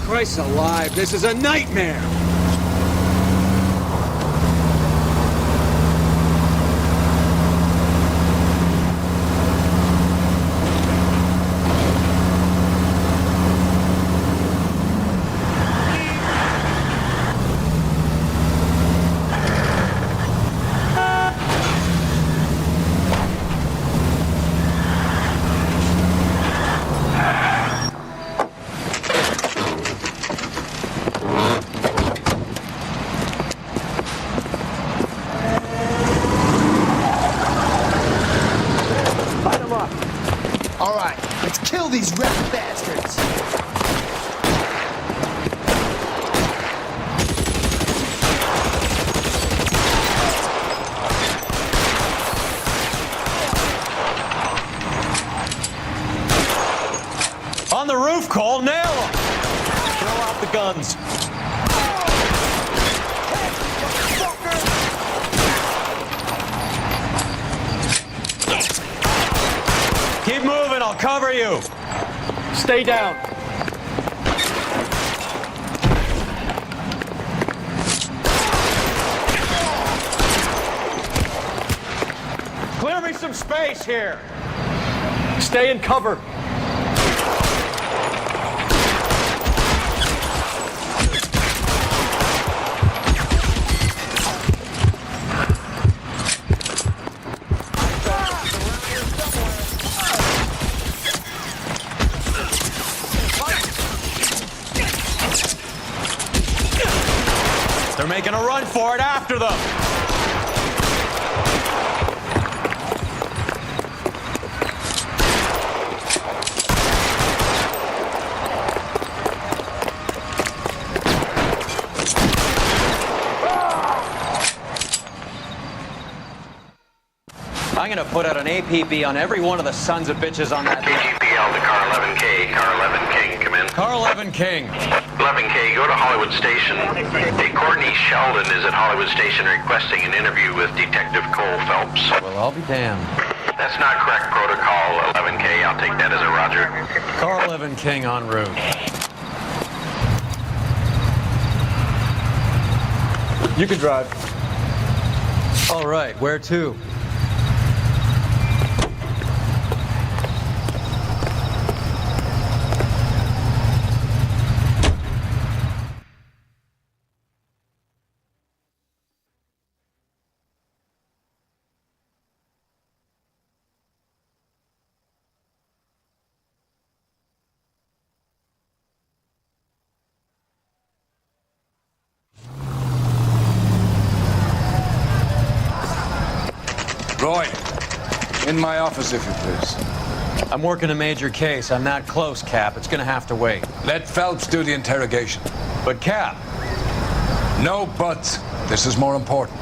Christ alive, this is a nightmare! All right, let's kill these rat bastards. On the roof, Cole, nail him! Throw out the guns. Keep moving, I'll cover you. Stay down. Clear me some space here. Stay in cover. They're making a run for it after them. I'm gonna put out an APB on every one of the sons of bitches on that. KGPL to car 11K. Car 11 King, come in. Car 11 King. 11K, go to Hollywood Station. Hey, Courtney Sheldon is at Hollywood Station requesting an interview with Detective Cole Phelps. Well, I'll be damned. That's not correct protocol, 11K. I'll take that as a roger. Car 11 King en route. You can drive. All right, where to? In my office, if you please. I'm working a major case. I'm not close, Cap. It's gonna have to wait. Let Phelps do the interrogation. But, Cap. No buts. This is more important.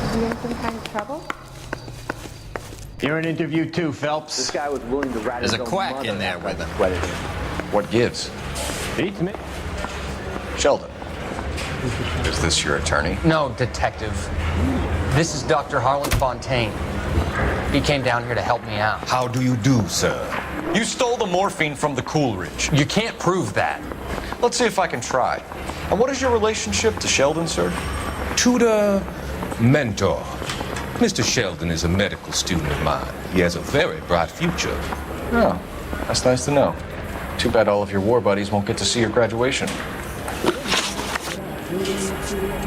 Is he in some kind of trouble? You're in interview too, Phelps. This guy was willing to rat There's his a own quack mother in there out with by him. sweating. What gives? Beats me. Sheldon. Is this your attorney? No, detective. This is Dr. Harlan Fontaine. He came down here to help me out. How do you do, sir? You stole the morphine from the Coolidge. You can't prove that. Let's see if I can try. And what is your relationship to Sheldon, sir? Tutor, mentor. Mr. Sheldon is a medical student of mine. He has a very bright future. Oh, that's nice to know. Too bad all of your war buddies won't get to see your graduation.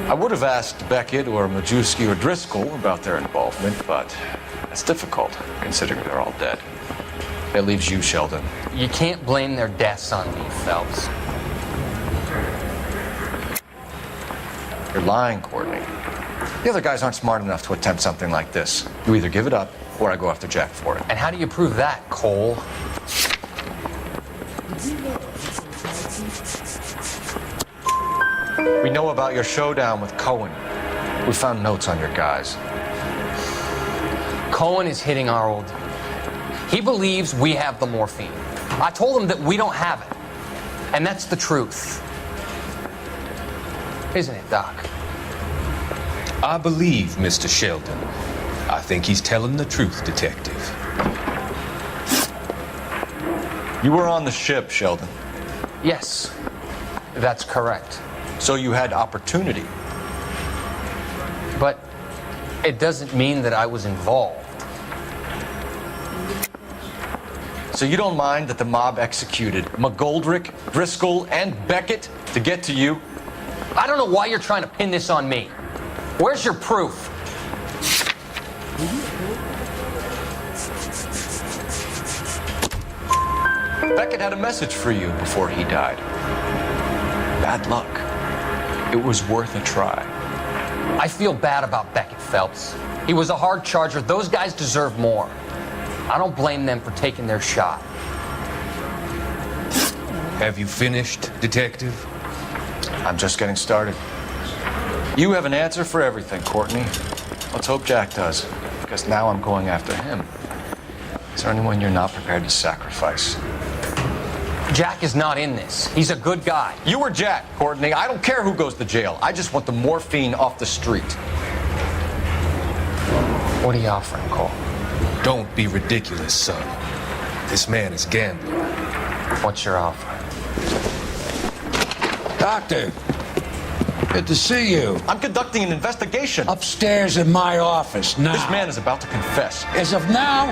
I would have asked Beckett or Majewski or Driscoll about their involvement, but that's difficult, considering they're all dead. That leaves you, Sheldon. You can't blame their deaths on me, Phelps. You're lying, Courtney. The other guys aren't smart enough to attempt something like this. You either give it up, or I go after Jack for it. And how do you prove that, Cole? We know about your showdown with Cohen. We found notes on your guys. Cohen is hitting our old dude. He believes we have the morphine. I told him that we don't have it. And that's the truth. Isn't it, Doc? I believe Mr. Sheldon. I think he's telling the truth, Detective. You were on the ship, Sheldon. Yes, that's correct. So you had opportunity. But it doesn't mean that I was involved. So you don't mind that the mob executed McGoldrick, Driscoll, and Beckett to get to you? I don't know why you're trying to pin this on me. Where's your proof? Beckett had a message for you before he died. Bad luck. It was worth a try. I feel bad about Beckett, Phelps. He was a hard charger. Those guys deserve more. I don't blame them for taking their shot. Have you finished, Detective? I'm just getting started. You have an answer for everything, Courtney. Let's hope Jack does, because now I'm going after him. Is there anyone you're not prepared to sacrifice? Jack is not in this. He's a good guy. You or Jack, Courtney. I don't care who goes to jail. I just want the morphine off the street. What are you offering, Cole? Don't be ridiculous, son. This man is gambling. What's your offer? Doctor, good to see you. I'm conducting an investigation. Upstairs in my office now. This man is about to confess. As of now,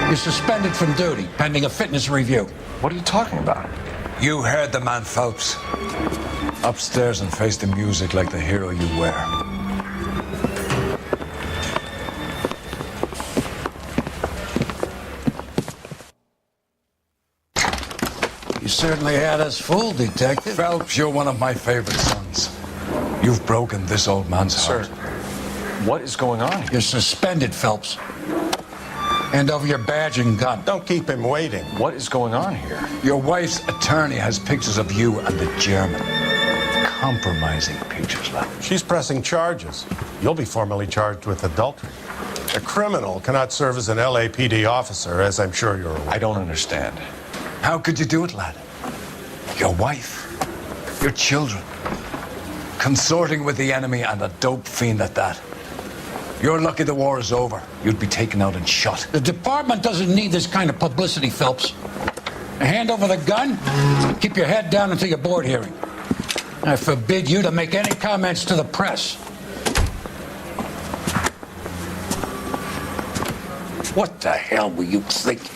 you're suspended from duty, pending a fitness review. What are you talking about? You heard the man, Phelps. Upstairs and face the music like the hero you were. You certainly had us fooled, Detective. Phelps, you're one of my favorite sons. You've broken this old man's heart. Sir, what is going on here? You're suspended, Phelps. Hand over your badge and gun. Don't keep him waiting. What is going on here? Your wife's attorney has pictures of you and the German. Compromising pictures, lad. She's pressing charges. You'll be formally charged with adultery. A criminal cannot serve as an LAPD officer, as I'm sure you're aware. I don't understand. How could you do it, lad? Your wife, your children, consorting with the enemy and a dope fiend at that. You're lucky the war is over. You'd be taken out and shot. The department doesn't need this kind of publicity, Phelps. Hand over the gun, keep your head down until your board hearing. I forbid you to make any comments to the press. What the hell were you thinking?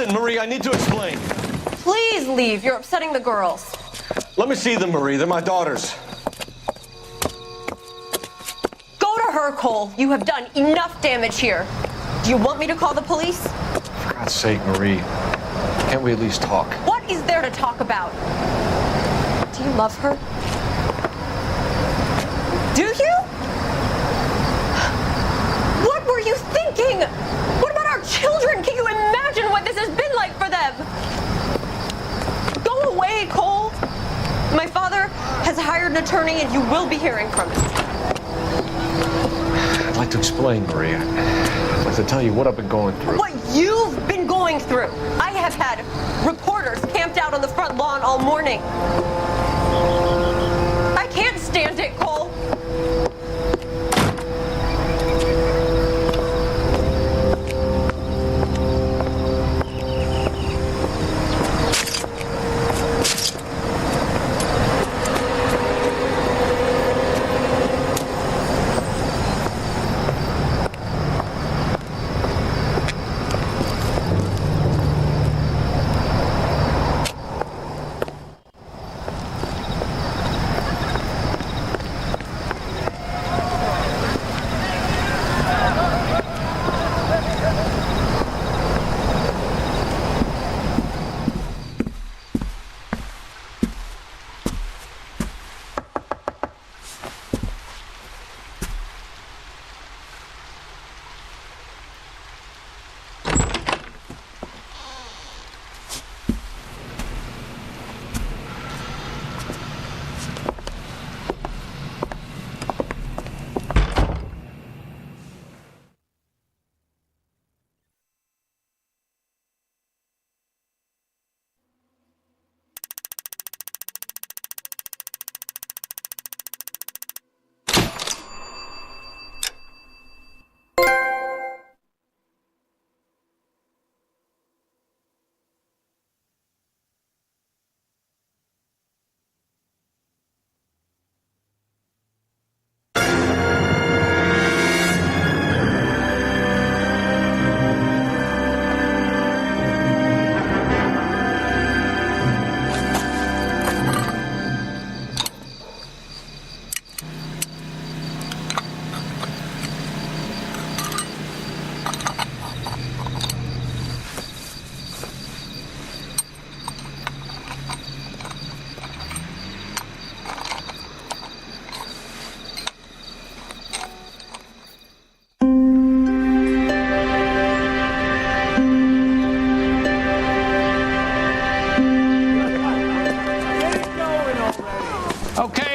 Listen, Marie, I need to explain. Please leave. You're upsetting the girls. Let me see them, Marie. They're my daughters. Go to her, Cole. You have done enough damage here. Do you want me to call the police? For God's sake, Marie. Can't we at least talk? What is there to talk about? Do you love her? Do you? What were you thinking? What about our children? Can you imagine what this has been like for them? Go away, Cole. My father has hired an attorney and you will be hearing from him. I'd like to explain, Marie. I'd like to tell you what I've been going through. What you've been going through. I have had reporters camped out on the front lawn all morning. I can't stand it, Cole.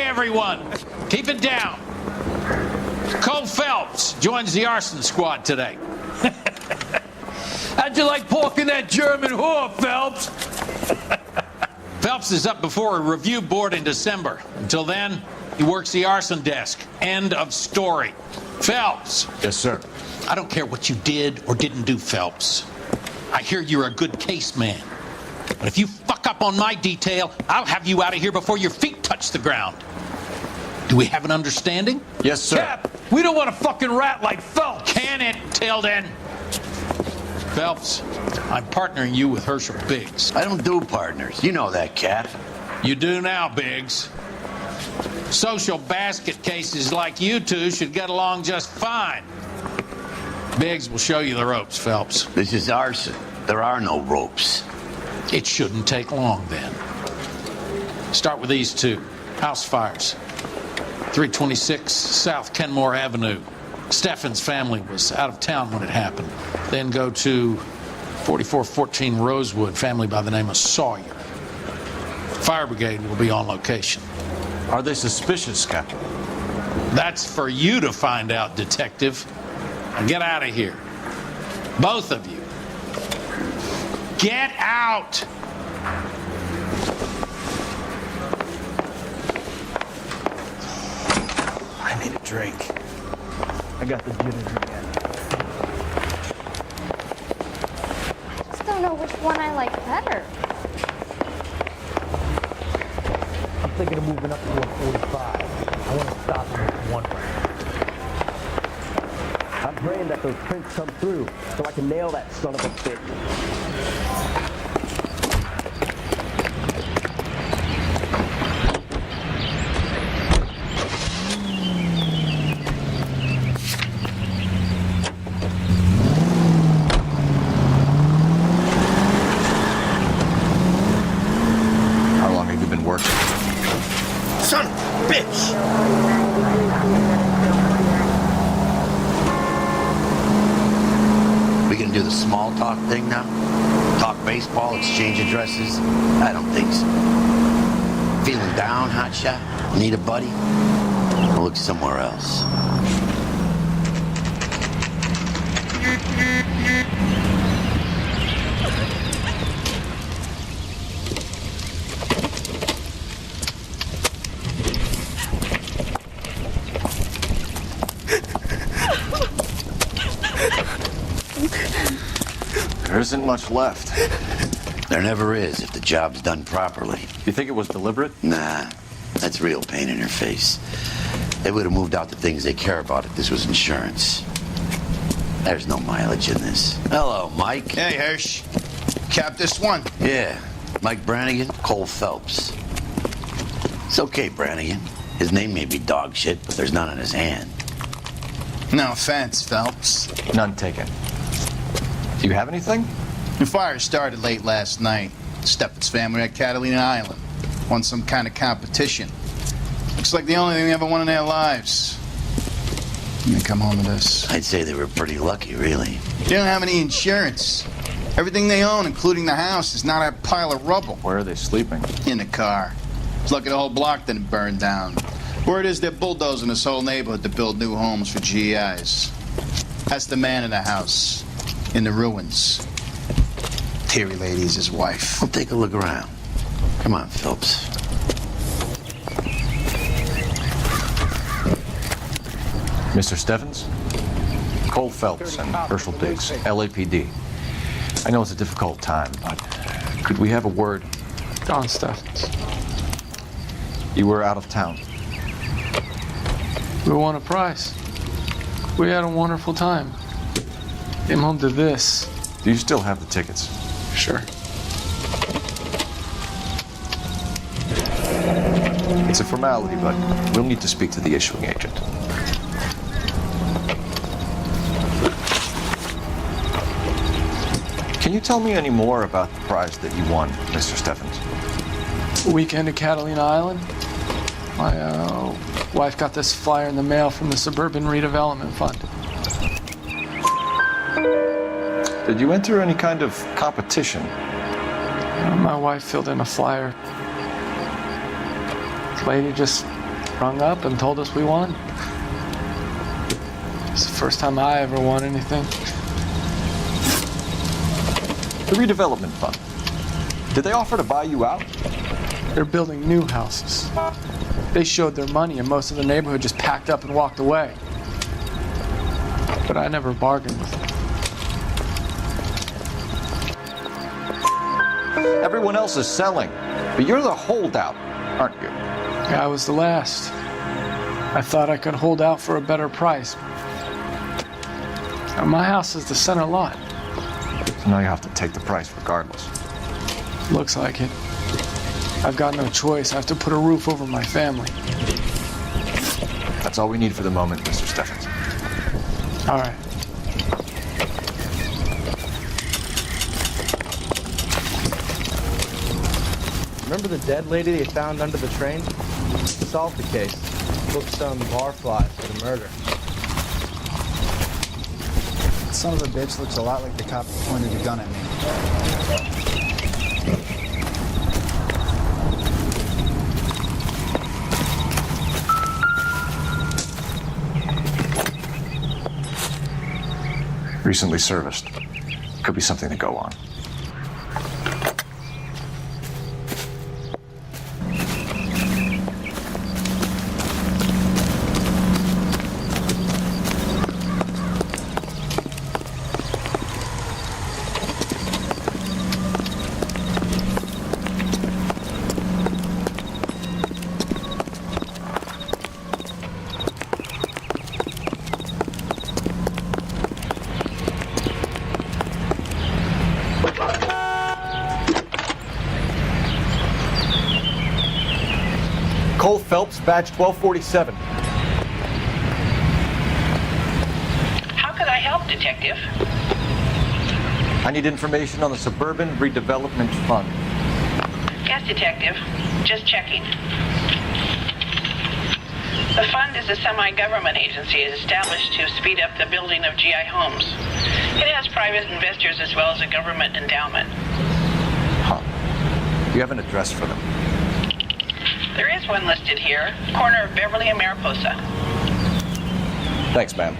Everyone, keep it down. Cole Phelps joins the arson squad today. How'd you like pork in that German whore, Phelps? Phelps is up before a review board in December. Until then, he works the arson desk. End of story. Phelps. Yes, sir. I don't care what you did or didn't do, Phelps. I hear you're a good case man. But if you fuck up on my detail, I'll have you out of here before your feet touch the ground. Do we have an understanding? Yes, sir. Cap, we don't want a fucking rat like Phelps. Can it, Tilden? Phelps, I'm partnering you with Herschel Biggs. I don't do partners. You know that, Cap. You do now, Biggs. Social basket cases like you two should get along just fine. Biggs will show you the ropes, Phelps. This is arson. There are no ropes. It shouldn't take long, then. Start with these two. House fires. 326 South Kenmore Avenue. Steffen's family was out of town when it happened. Then go to 4414 Rosewood, family by the name of Sawyer. Fire brigade will be on location. Are they suspicious, Captain? That's for you to find out, detective. Now get out of here. Both of you. Get out! I need a drink. I got the jitters again. I just don't know which one I like better. I'm thinking of moving up to a 45. I want to stop in this one round. praying that those prints come through so I can nail that son of a bitch. How long have you been working? Son of a bitch! We gonna do the small talk thing now? Talk baseball, exchange addresses? I don't think so. Feeling down, hotshot? Need a buddy? I'll look somewhere else. There isn't much left. There never is if the job's done properly. You think it was deliberate? Nah, that's real pain in her face. They would have moved out the things they care about if this was insurance. There's no mileage in this. Hello, Mike. Hey, Hirsch. Cap this one. Yeah, Mike Brannigan, Cole Phelps. It's okay, Brannigan. His name may be dog shit, but there's none on his hand. No offense, Phelps. None taken. Do you have anything? The fire started late last night. Steffen's family at Catalina Island. Won some kind of competition. Looks like the only thing they ever won in their lives. And they come home to this. I'd say they were pretty lucky, really. They don't have any insurance. Everything they own, including the house, is now that pile of rubble. Where are they sleeping? In the car. It's lucky the whole block didn't burn down. Word is they're bulldozing this whole neighborhood to build new homes for GIs. That's the man in the house. In the ruins. Terry Lady's his wife. We'll take a look around. Come on, Phelps. Mr. Steffens? Cole Phelps and Herschel Diggs, LAPD. I know it's a difficult time, but could we have a word? Don Steffens. You were out of town. We won a prize. We had a wonderful time. Came home to this. Do you still have the tickets? Sure. It's a formality, but we'll need to speak to the issuing agent. Can you tell me any more about the prize that you won, Mr. Steffens? Weekend at Catalina Island. My wife got this flyer in the mail from the Suburban Redevelopment Fund. Did you enter any kind of competition? My wife filled in a flyer. This lady just rung up and told us we won. It's the first time I ever won anything. The redevelopment fund. Did they offer to buy you out? They're building new houses. They showed their money and most of the neighborhood just packed up and walked away. But I never bargained with them. Everyone else is selling, but you're the holdout, aren't you? Yeah, I was the last. I thought I could hold out for a better price. Now, my house is the center lot. So now you have to take the price regardless. Looks like it. I've got no choice. I have to put a roof over my family. That's all we need for the moment, Mr. Steffens. All right. Remember the dead lady they found under the train? Solved the case. Booked some barflies for the murder. Son of a bitch looks a lot like the cop who pointed a gun at me. Recently serviced. Could be something to go on. Cole Phelps, badge 1247. How could I help, Detective? I need information on the Suburban Redevelopment Fund. Yes, Detective. Just checking. The fund is a semi-government agency established to speed up the building of GI homes. It has private investors as well as a government endowment. Huh. Do you have an address for them? There is one listed here, corner of Beverly and Mariposa. Thanks, ma'am.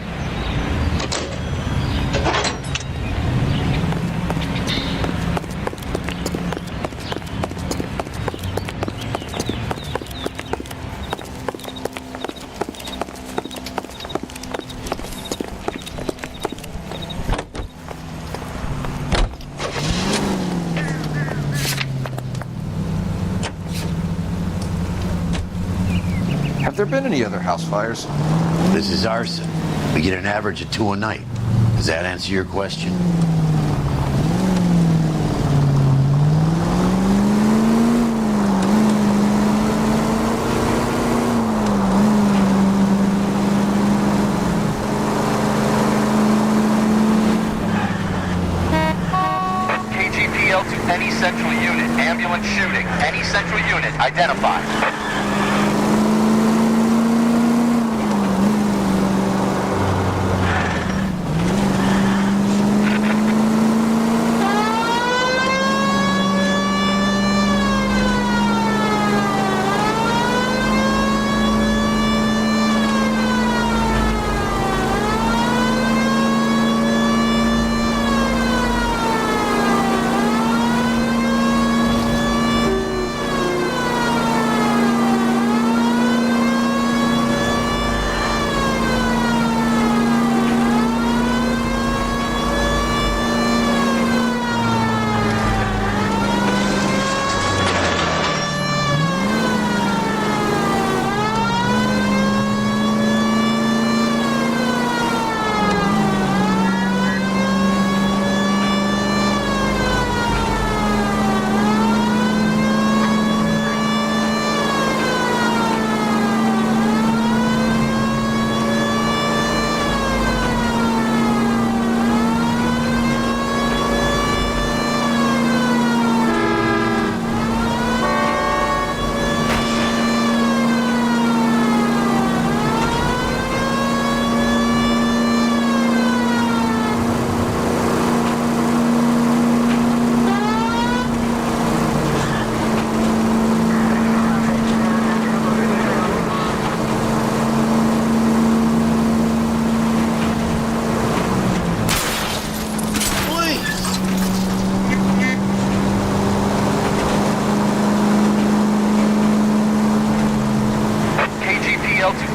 Have there been any other house fires? This is arson. We get an average of 2 a night. Does that answer your question? KGPL to any central unit. Ambulance shooting. Any central unit. Identify.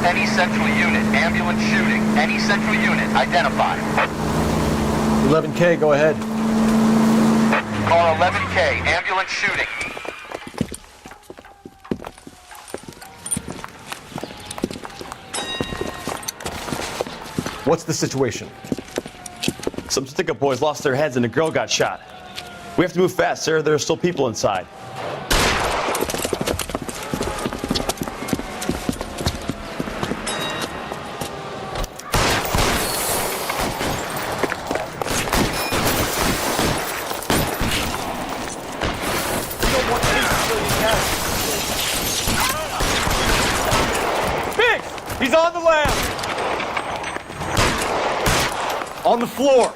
Any central unit. Ambulance shooting. Any central unit. Identify. 11K, go ahead. Car 11K. Ambulance shooting. What's the situation? Some stick-up boys lost their heads and a girl got shot. We have to move fast, sir. There are still people inside. He's on the lamp! On the floor!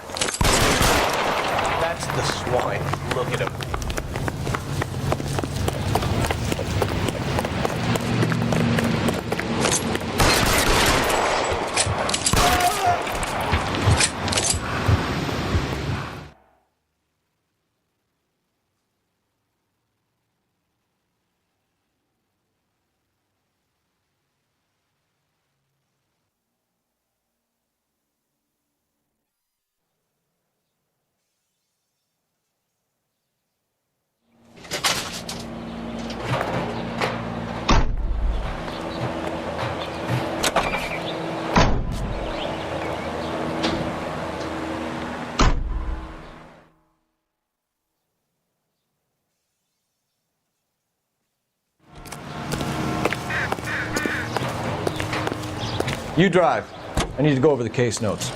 That's the swine. Look at him. You drive. I need to go over the case notes.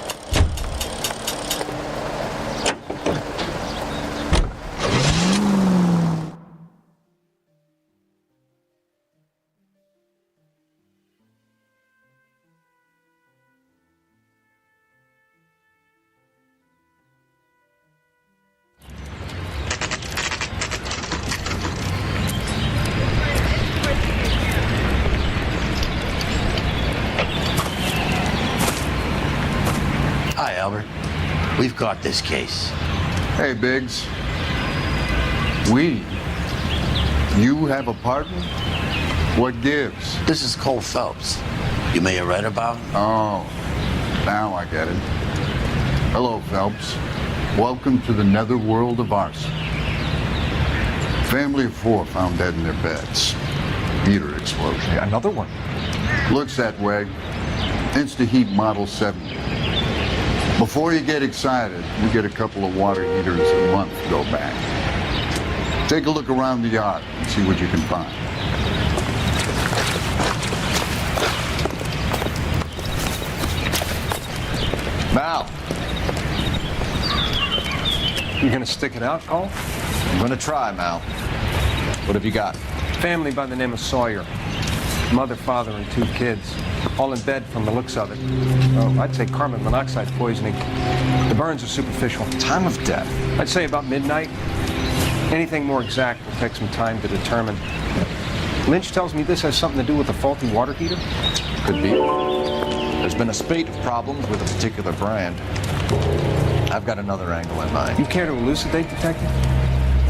Hi, Albert. We've got this case. Hey, Biggs. You have a partner? What gives? This is Cole Phelps. You may have read about him. Oh, now I get it. Hello, Phelps. Welcome to the netherworld of arson. Family of 4 found dead in their beds. Heater explosion. Another one? Looks that way. Insta-Heat Model 70. Before you get excited, we get a couple of water heaters a month to go back. Take a look around the yard and see what you can find. Mal. You gonna stick it out, Cole? I'm gonna try, Mal. What have you got? Family by the name of Sawyer. Mother, father, and 2 kids. All in bed from the looks of it. Oh, I'd say carbon monoxide poisoning. The burns are superficial. Time of death? I'd say about midnight. Anything more exact will take some time to determine. Lynch tells me this has something to do with a faulty water heater? Could be. There's been a spate of problems with a particular brand. I've got another angle in mind. You care to elucidate, Detective?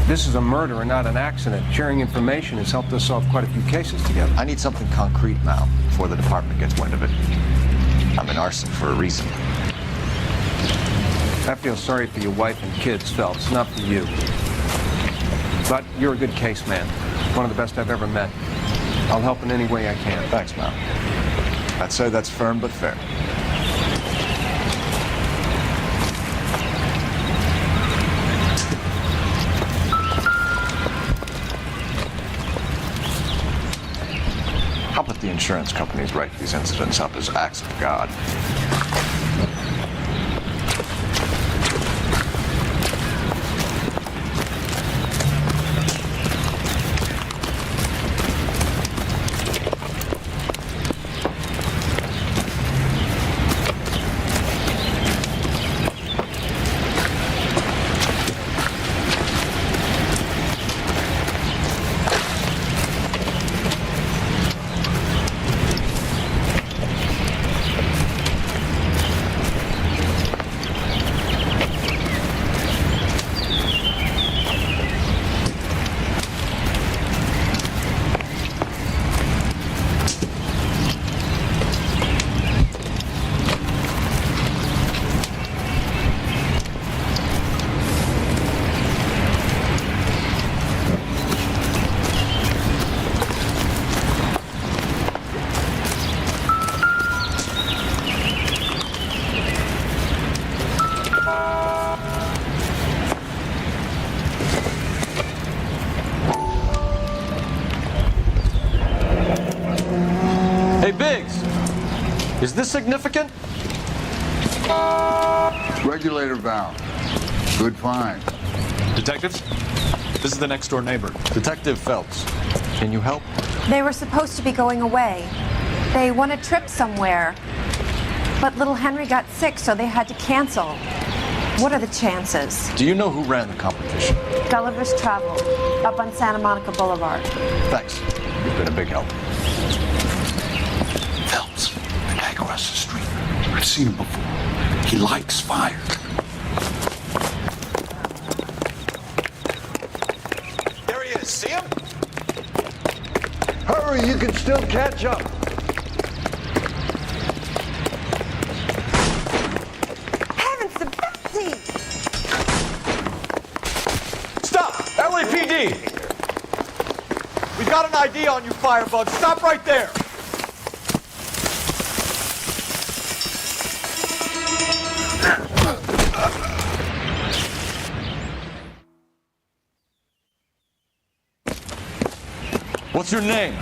This is a murder and not an accident. Sharing information has helped us solve quite a few cases together. I need something concrete, Mal, before the department gets wind of it. I'm in arson for a reason. I feel sorry for your wife and kids, Phelps, not for you. But you're a good case man. One of the best I've ever met. I'll help in any way I can. Thanks, Mal. I'd say that's firm but fair. How about the insurance companies write these incidents up as acts of God? Hey, Biggs, is this significant? Regulator valve. Good find. Detectives, this is the next door neighbor. Detective Phelps, can you help? They were supposed to be going away. They won a trip somewhere. But little Henry got sick, so they had to cancel. What are the chances? Do you know who ran the competition? Gulliver's Travel, up on Santa Monica Boulevard. Thanks. You've been a big help. Phelps, the guy across the street. I've seen him before. He likes fire. There he is. See him? Hurry, you can still catch up. Heavens to Betsy! Stop! LAPD! We've got an ID on you, firebug. Stop right there! What's your name?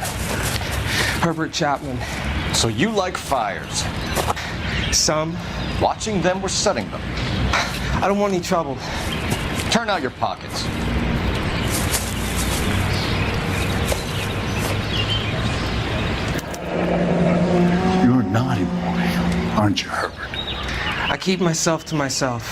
Herbert Chapman. So you like fires? Some. Watching them or setting them? I don't want any trouble. Turn out your pockets. You're a naughty boy, aren't you, Herbert? I keep myself to myself.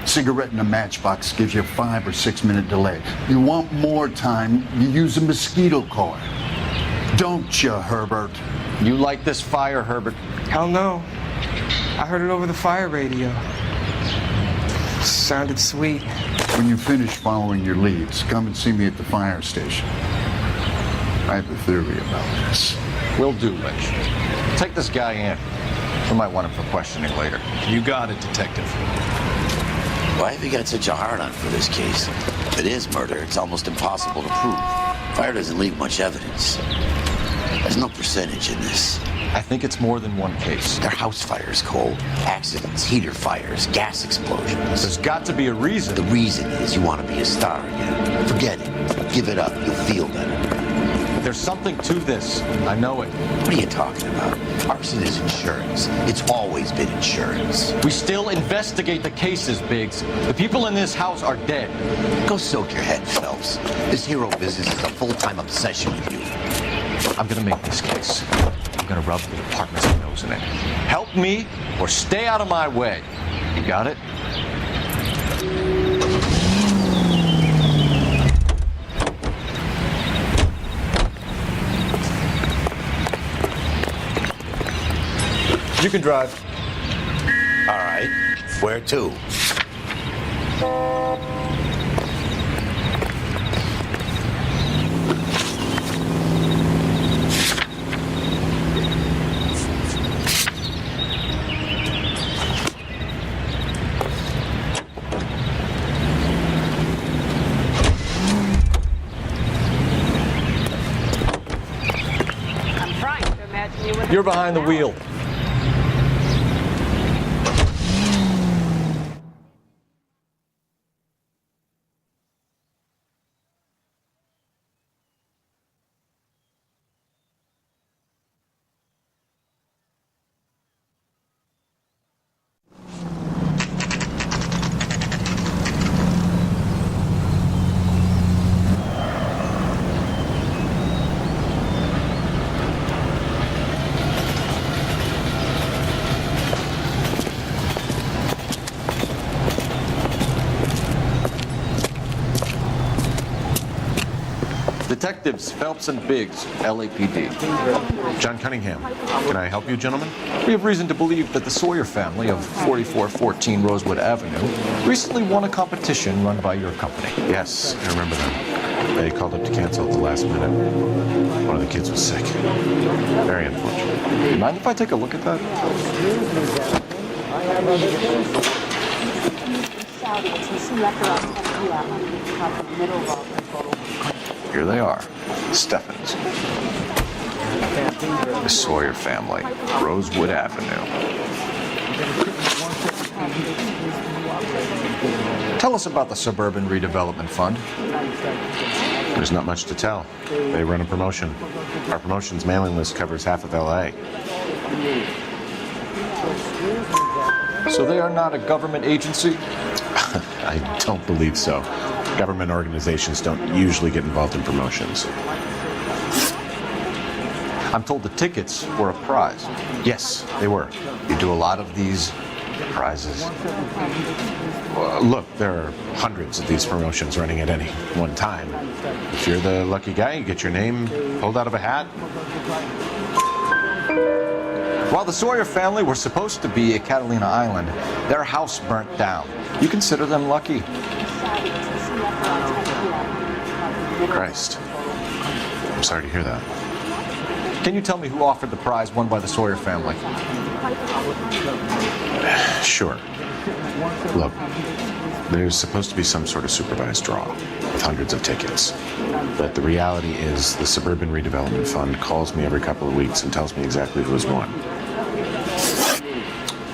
Cigarette in a matchbox gives you a 5 or 6 minute delay. You want more time, you use a mosquito coil. Don't you, Herbert? You like this fire, Herbert? Hell no. I heard it over the fire radio. Sounded sweet. When you finish following your leads, come and see me at the fire station. I have a theory about this. Will do, Lynch. Take this guy in. We might want him for questioning later. You got it, Detective. Why have you got such a hard-on for this case? If it is murder, it's almost impossible to prove. Fire doesn't leave much evidence. There's no percentage in this. I think it's more than one case. They're house fires, Cole. Accidents, heater fires, gas explosions. There's got to be a reason. The reason is you want to be a star again. Forget it. Give it up. You'll feel better. There's something to this. I know it. What are you talking about? Arson is insurance. It's always been insurance. We still investigate the cases, Biggs. The people in this house are dead. Go soak your head, Phelps. This hero business is a full-time obsession with you. I'm gonna make this case. I'm gonna rub the department's nose in it. Help me or stay out of my way. You got it? You can drive. All right. Where to? I'm trying to imagine you with You're behind the wheel. Detectives Phelps and Biggs, LAPD. John Cunningham. Can I help you, gentlemen? We have reason to believe that the Sawyer family of 4414 Rosewood Avenue recently won a competition run by your company. Yes, I remember them. They called up to cancel at the last minute. One of the kids was sick. Very unfortunate. You mind if I take a look at that? Here they are, Steffens. The Sawyer family, Rosewood Avenue. Tell us about the Suburban Redevelopment Fund. There's not much to tell. They run a promotion. Our promotions mailing list covers half of LA. So they are not a government agency? I don't believe so. Government organizations don't usually get involved in promotions. I'm told the tickets were a prize. Yes, they were. You do a lot of these prizes. Look, there are hundreds of these promotions running at any one time. If you're the lucky guy, you get your name pulled out of a hat. While the Sawyer family were supposed to be at Catalina Island, their house burnt down. You consider them lucky? Christ. I'm sorry to hear that. Can you tell me who offered the prize won by the Sawyer family? Sure. Look, there's supposed to be some sort of supervised draw with hundreds of tickets. But the reality is the Suburban Redevelopment Fund calls me every couple of weeks and tells me exactly who has won.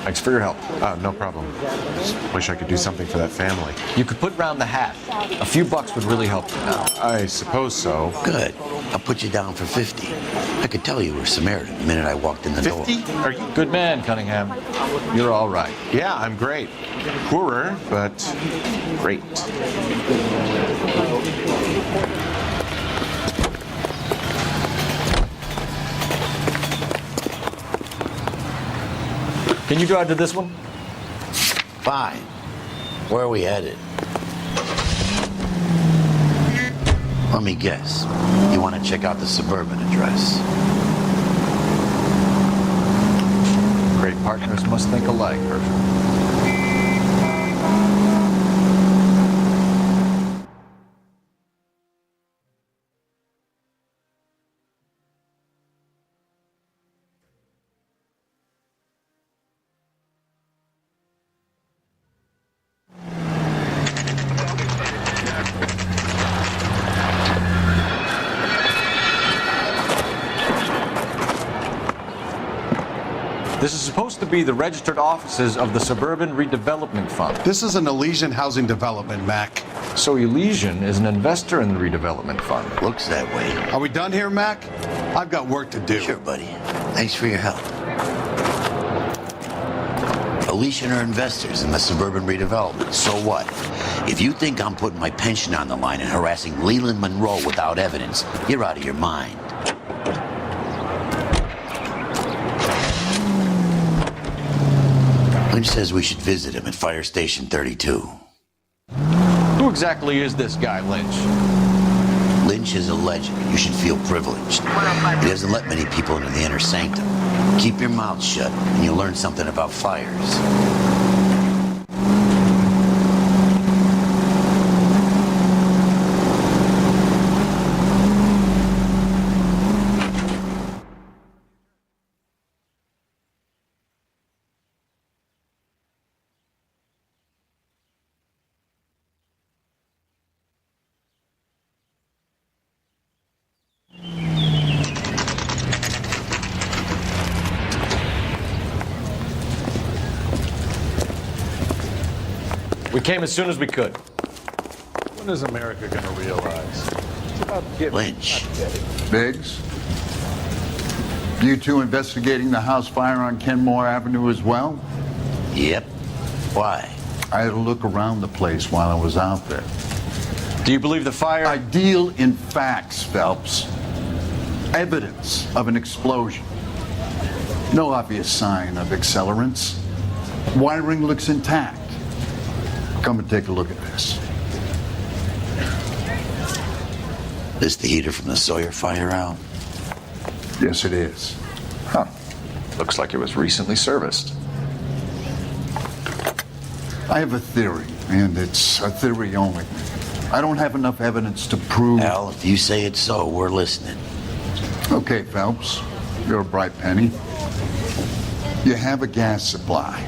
Thanks for your help. No problem. Just wish I could do something for that family. You could put round the hat. A few bucks would really help you now. I suppose so. Good. I'll put you down for 50. I could tell you were Samaritan the minute I walked in the door. 50? Are you? Good man, Cunningham. You're all right. Yeah, I'm great. Poorer, but great. Can you drive to this one? Fine. Where are we headed? Let me guess. You want to check out the suburban address? Great partners must think alike, Herschel. This is supposed to be the registered offices of the Suburban Redevelopment Fund. This is an Elysian housing development, Mac. So Elysian is an investor in the redevelopment fund. Looks that way. Are we done here, Mac? I've got work to do. Sure, buddy. Thanks for your help. Elysian are investors in the suburban redevelopment. So what? If you think I'm putting my pension on the line and harassing Leland Monroe without evidence, you're out of your mind. Lynch says we should visit him at Fire Station 32. Who exactly is this guy, Lynch? Lynch is a legend. You should feel privileged. He doesn't let many people into the inner sanctum. Keep your mouth shut, and you'll learn something about fires. We came as soon as we could. When is America going to realize? It's about giving, Lynch. not getting. Biggs? You two investigating the house fire on Kenmore Avenue as well? Yep. Why? I had a look around the place while I was out there. Do you believe the fire? I deal in facts, Phelps. Evidence of an explosion. No obvious sign of accelerants. Wiring looks intact. Come and take a look at this. This the heater from the Sawyer fire out? Yes, it is. Huh. Looks like it was recently serviced. I have a theory, and it's a theory only. I don't have enough evidence to prove... Al, if you say it's so, we're listening. Okay, Phelps. You're a bright penny. You have a gas supply.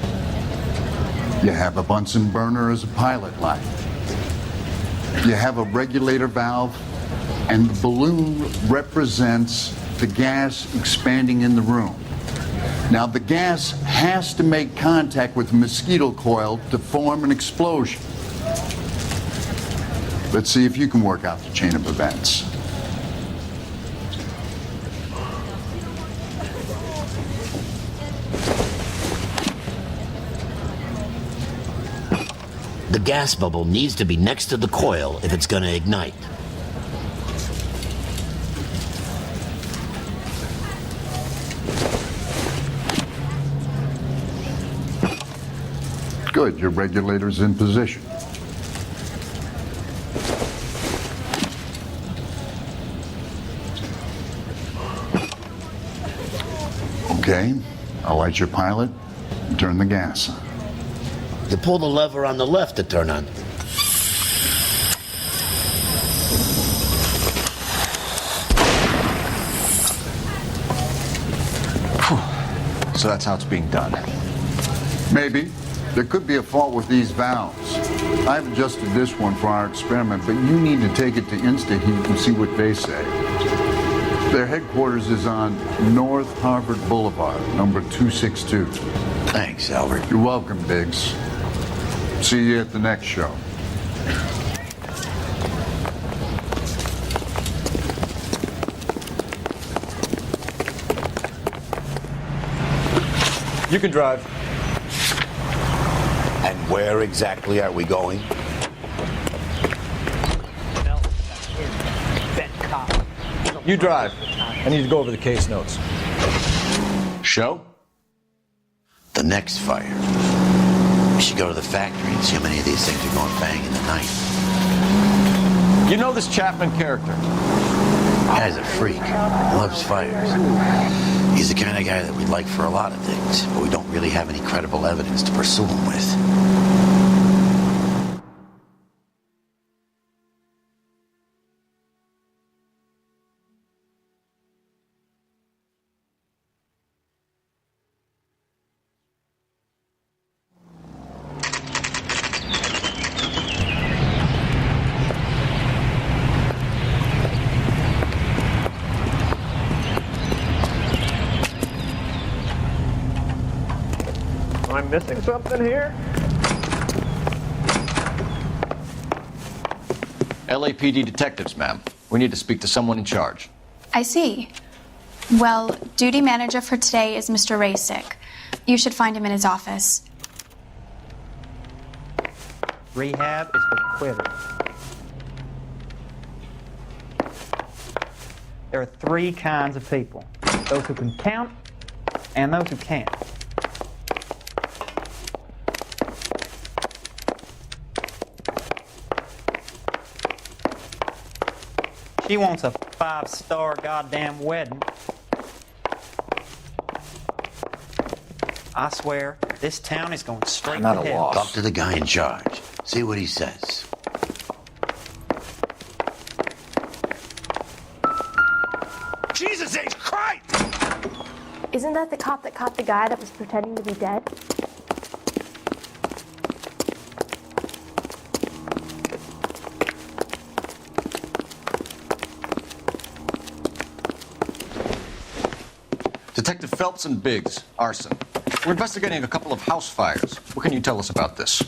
You have a Bunsen burner as a pilot light. You have a regulator valve, and the balloon represents the gas expanding in the room. Now, the gas has to make contact with the mosquito coil to form an explosion. Let's see if you can work out the chain of events. The gas bubble needs to be next to the coil if it's going to ignite. Good, your regulator's in position. Okay, I'll light your pilot and turn the gas on. You pull the lever on the left to turn on. So that's how it's being done. Maybe. There could be a fault with these valves. I've adjusted this one for our experiment, but you need to take it to InstaHeat and see what they say. Their headquarters is on North Harvard Boulevard, number 262. Thanks, Albert. You're welcome, Biggs. See you at the next show. You can drive. And where exactly are we going? You drive. I need to go over the case notes. Show? The next fire. We should go to the factory and see how many of these things are going bang in the night. You know this Chapman character? Guy's a freak. Loves fires. He's the kind of guy that we'd like for a lot of things, but we don't really have any credible evidence to pursue him with. Am I missing something here? LAPD detectives, ma'am. We need to speak to someone in charge. I see. Well, duty manager for today is Mr. Rasick. You should find him in his office. Rehab is for quitters. There are three kinds of people. Those who can count and those who can't. She wants a 5-star goddamn wedding. I swear, this town is going straight to hell. Talk to the guy in charge. See what he says. Jesus H. Christ! Isn't that the cop that caught the guy that was pretending to be dead? Detective Phelps and Biggs, arson. We're investigating a couple of house fires. What can you tell us about this?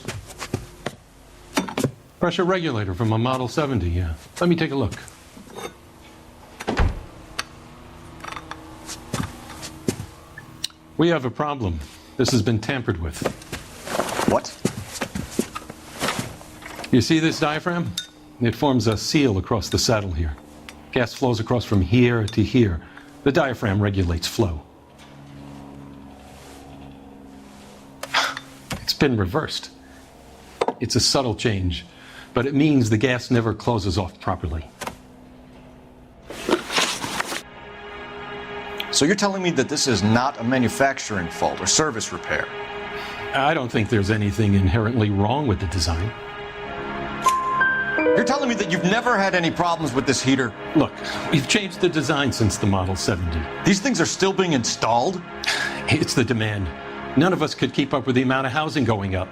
Pressure regulator from a Model 70, yeah. Let me take a look. We have a problem. This has been tampered with. What? You see this diaphragm? It forms a seal across the saddle here. Gas flows across from here to here. The diaphragm regulates flow. It's been reversed. It's a subtle change, but it means the gas never closes off properly. So you're telling me that this is not a manufacturing fault or service repair? I don't think there's anything inherently wrong with the design. You're telling me that you've never had any problems with this heater? Look, we've changed the design since the Model 70. These things are still being installed? It's the demand. None of us could keep up with the amount of housing going up.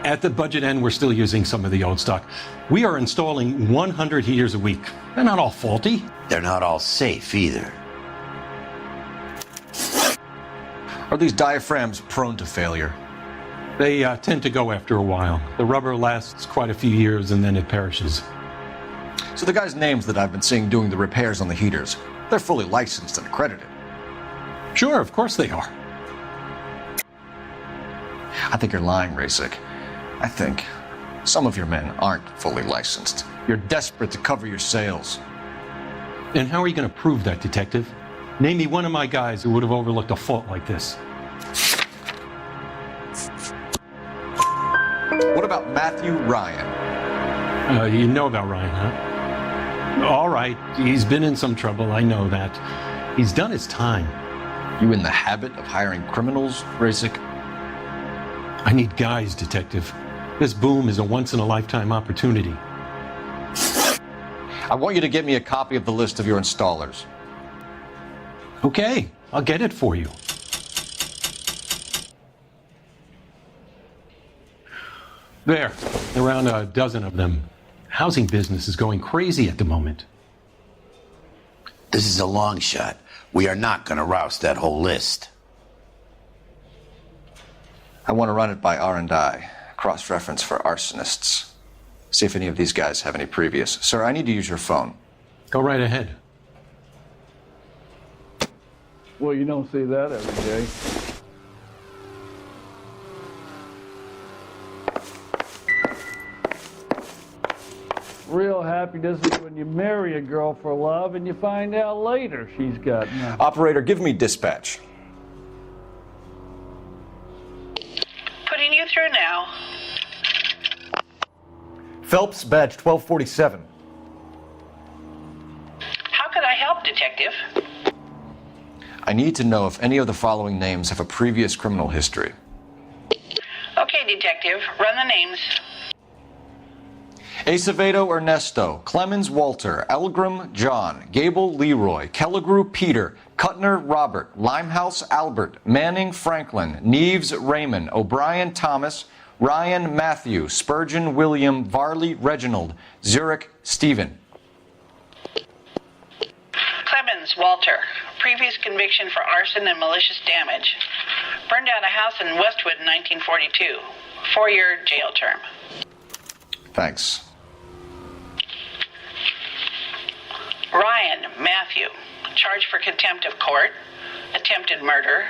At the budget end, we're still using some of the old stock. We are installing 100 heaters a week. They're not all faulty. They're not all safe either. Are these diaphragms prone to failure? They tend to go after a while. The rubber lasts quite a few years and then it perishes. So the guys' names that I've been seeing doing the repairs on the heaters, they're fully licensed and accredited? Sure, of course they are. I think you're lying, Rasick. I think some of your men aren't fully licensed. You're desperate to cover your sales. And how are you going to prove that, Detective? Name me one of my guys who would have overlooked a fault like this. What about Matthew Ryan? You know about Ryan, huh? All right, he's been in some trouble, I know that. He's done his time. You in the habit of hiring criminals, Rasick? I need guys, Detective. This boom is a once-in-a-lifetime opportunity. I want you to get me a copy of the list of your installers. Okay, I'll get it for you. There, around a dozen of them. Housing business is going crazy at the moment. This is a long shot. We are not going to roust that whole list. I want to run it by R&I, cross-reference for arsonists. See if any of these guys have any previous. Sir, I need to use your phone. Go right ahead. Well, you don't see that every day. Real happiness is when you marry a girl for love and you find out later she's got nothing. Operator, give me dispatch. Putting you through now. Phelps, badge 1247. How could I help, Detective? I need to know if any of the following names have a previous criminal history. Okay, Detective, run the names. Acevedo Ernesto, Clemens Walter, Elgram John, Gable Leroy, Kelligrew Peter, Cutner Robert, Limehouse Albert, Manning Franklin, Neves Raymond, O'Brien Thomas, Ryan Matthew, Spurgeon William, Varley Reginald, Zurich Stephen. Clemens Walter, previous conviction for arson and malicious damage. Burned down a house in Westwood in 1942. 4-year jail term. Thanks. Ryan Matthew, charged for contempt of court, attempted murder,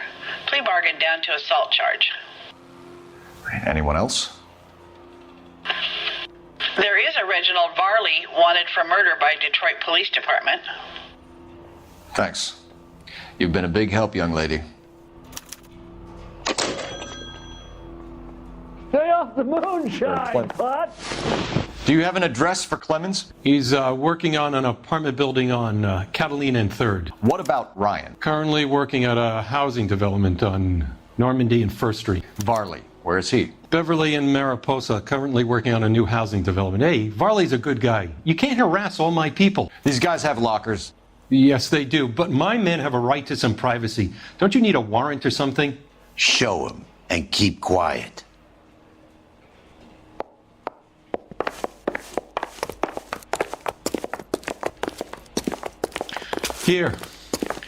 plea bargain down to assault charge. Anyone else? There is a Reginald Varley wanted for murder by Detroit Police Department. Thanks. You've been a big help, young lady. Stay off the moonshine, Bud. Do you have an address for Clemens? He's working on an apartment building on Catalina and 3rd. What about Ryan? Currently working at a housing development on Normandy and 1st Street. Varley, where is he? Beverly and Mariposa, currently working on a new housing development. Hey, Varley's a good guy. You can't harass all my people. These guys have lockers. Yes, they do, but my men have a right to some privacy. Don't you need a warrant or something? Show him and keep quiet. Here.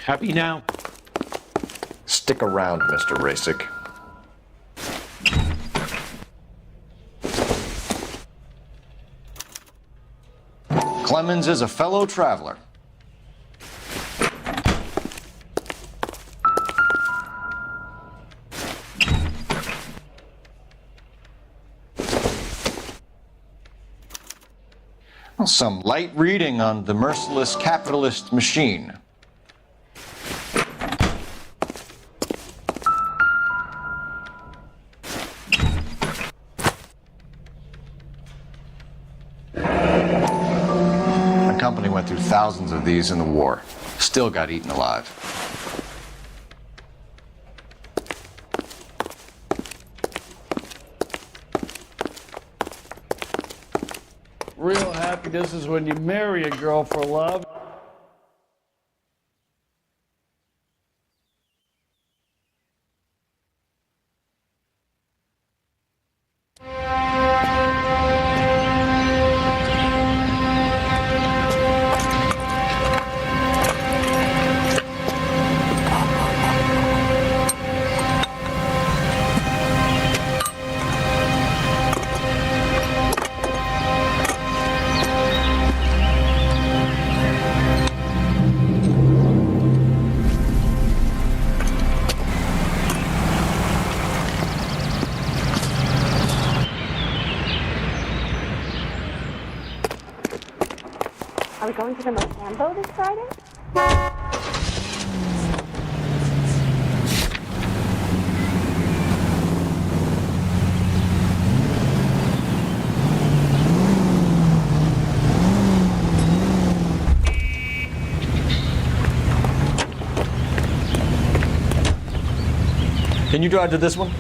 Happy now? Stick around, Mr. Rasick. Clemens is a fellow traveler. Well, some light reading on the merciless capitalist machine. The company went through thousands of these in the war. Still got eaten alive. Real happiness is when you marry a girl for love. Are we going to the Mocambo this Friday? Can you drive to this one?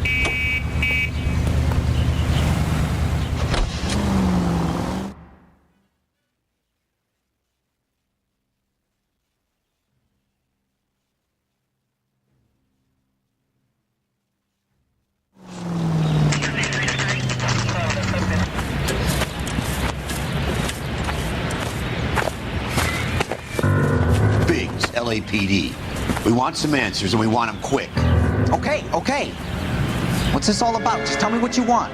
Big LAPD. We want some answers, and we want them quick. Okay, okay. What's this all about? Just tell me what you want.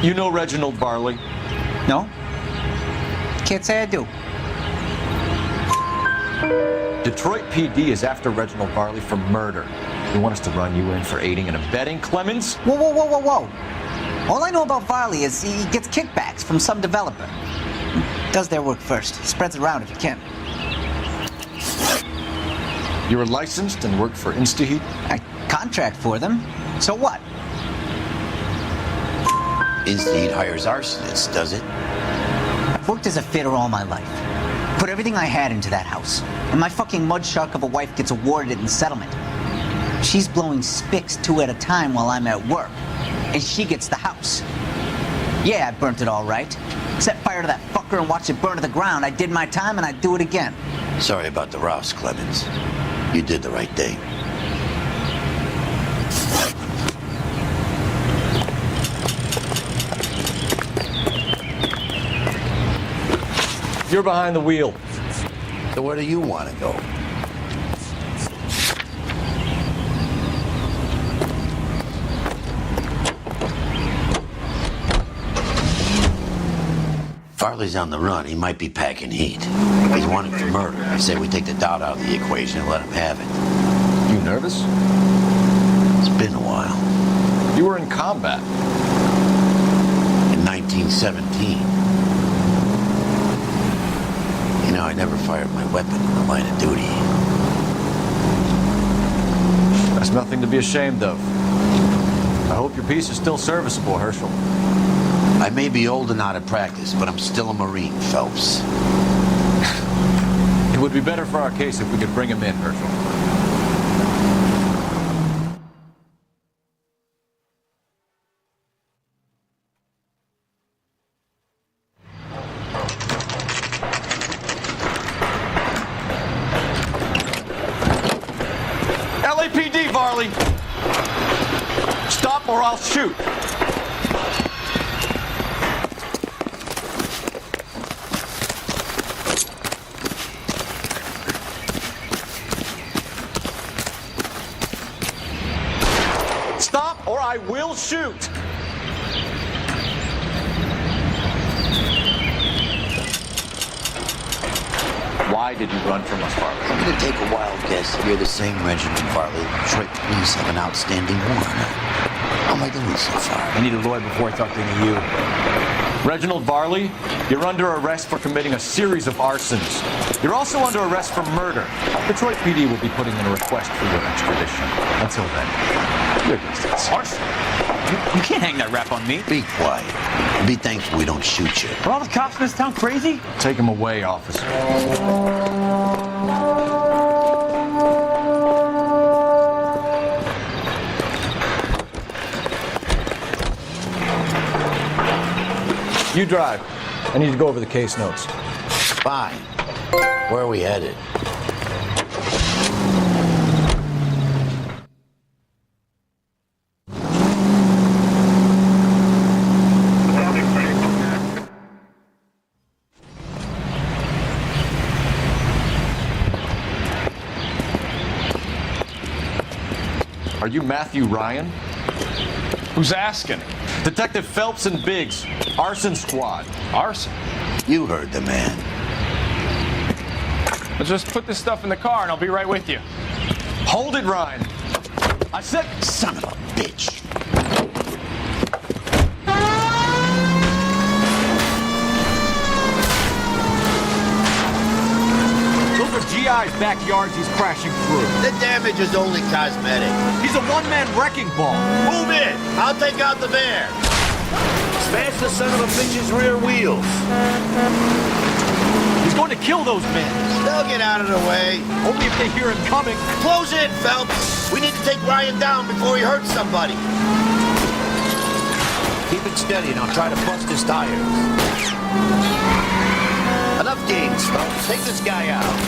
You know Reginald Varley? No? Can't say I do. Detroit PD is after Reginald Varley for murder. They want us to run you in for aiding and abetting Clemens? Whoa, whoa, whoa, whoa, whoa. All I know about Varley is he gets kickbacks from some developer. Does their work first. Spreads it around if he can. You were licensed and worked for InstaHeat? I contract for them. So what? InstaHeat hires arsonists, does it? I've worked as a fitter all my life. Put everything I had into that house. And my fucking mud shark of a wife gets awarded it in settlement. She's blowing spics 2 at a time while I'm at work. And she gets the house. Yeah, I burnt it all right. Set fire to that fucker and watched it burn to the ground. I did my time and I'd do it again. Sorry about the Rouse, Clemens. You did the right thing. You're behind the wheel. So where do you want to go? Farley's on the run. He might be packing heat. If he's wanted for murder, I say we take the doubt out of the equation and let him have it. You nervous? It's been a while. You were in combat. In 1917. You know, I never fired my weapon in the line of duty. That's nothing to be ashamed of. I hope your piece is still serviceable, Herschel. I may be old and out of practice, but I'm still a Marine, Phelps. It would be better for our case if we could bring him in, Herschel. LAPD, Varley! Stop or I'll shoot! Stop or I will shoot! Why did you run from us, Varley? I'm going to take a wild guess that you're the same Reginald Varley. Detroit police have an outstanding warrant. How am I doing so far? I need a lawyer before I talk to any of you. Reginald Varley, you're under arrest for committing a series of arsons. You're also under arrest for murder. Detroit PD will be putting in a request for your extradition. Until then, you're against arson. You can't hang that rap on me. Be quiet. Be thankful we don't shoot you. Are all the cops in this town crazy? Take him away, officer. You drive. I need to go over the case notes. Fine. Where are we headed? Are you Matthew Ryan? Who's asking? Detective Phelps and Biggs, arson squad. Arson? You heard the man. Let's just put this stuff in the car and I'll be right with you. Hold it, Ryan. I said, son of a bitch. Those are GI's backyards he's crashing through. The damage is only cosmetic. He's a one-man wrecking ball. Move in. I'll take out the van. Smash the son of a bitch's rear wheels. He's going to kill those men. They'll get out of the way. Only if they hear him coming. Close in, Phelps. We need to take Ryan down before he hurts somebody. Keep it steady and I'll try to bust his tires. Enough games, Phelps. Take this guy out.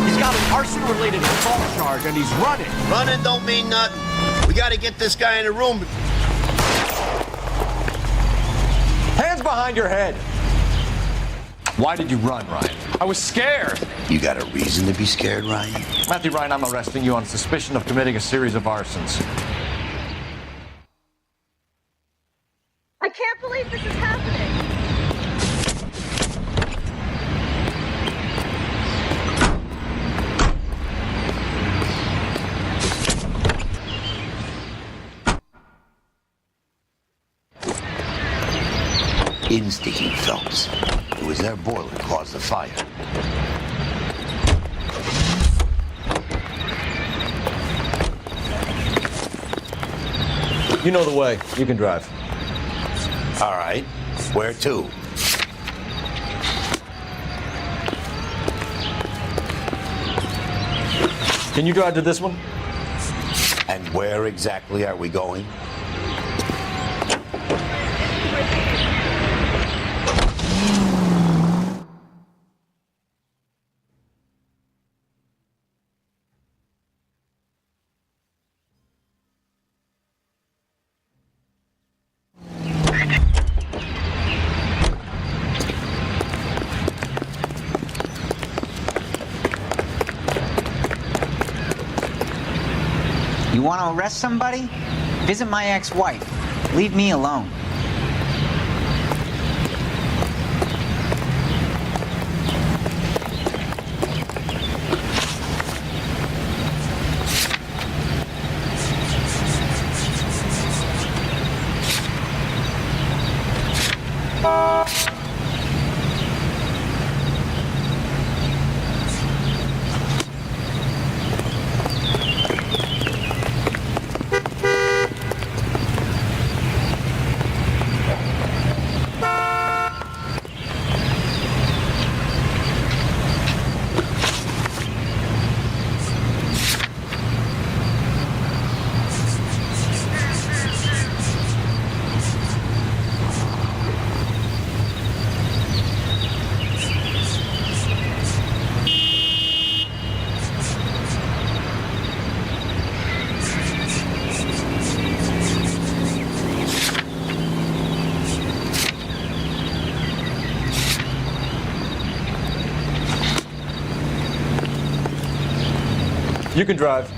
He's got an arson gang-related assault charge, and he's running. Running don't mean nothing. We gotta get this guy in a room. Hands behind your head. Why did you run, Ryan? I was scared. You got a reason to be scared, Ryan? Matthew Ryan, I'm arresting you on suspicion of committing a series of arsons. I can't believe this is happening. Insta-heat, Phelps. It was their boiler that caused the fire. You know the way. You can drive. All right. Where to? Can you drive to this one? And where exactly are we going? You want to arrest somebody? Visit my ex-wife. Leave me alone. You can drive.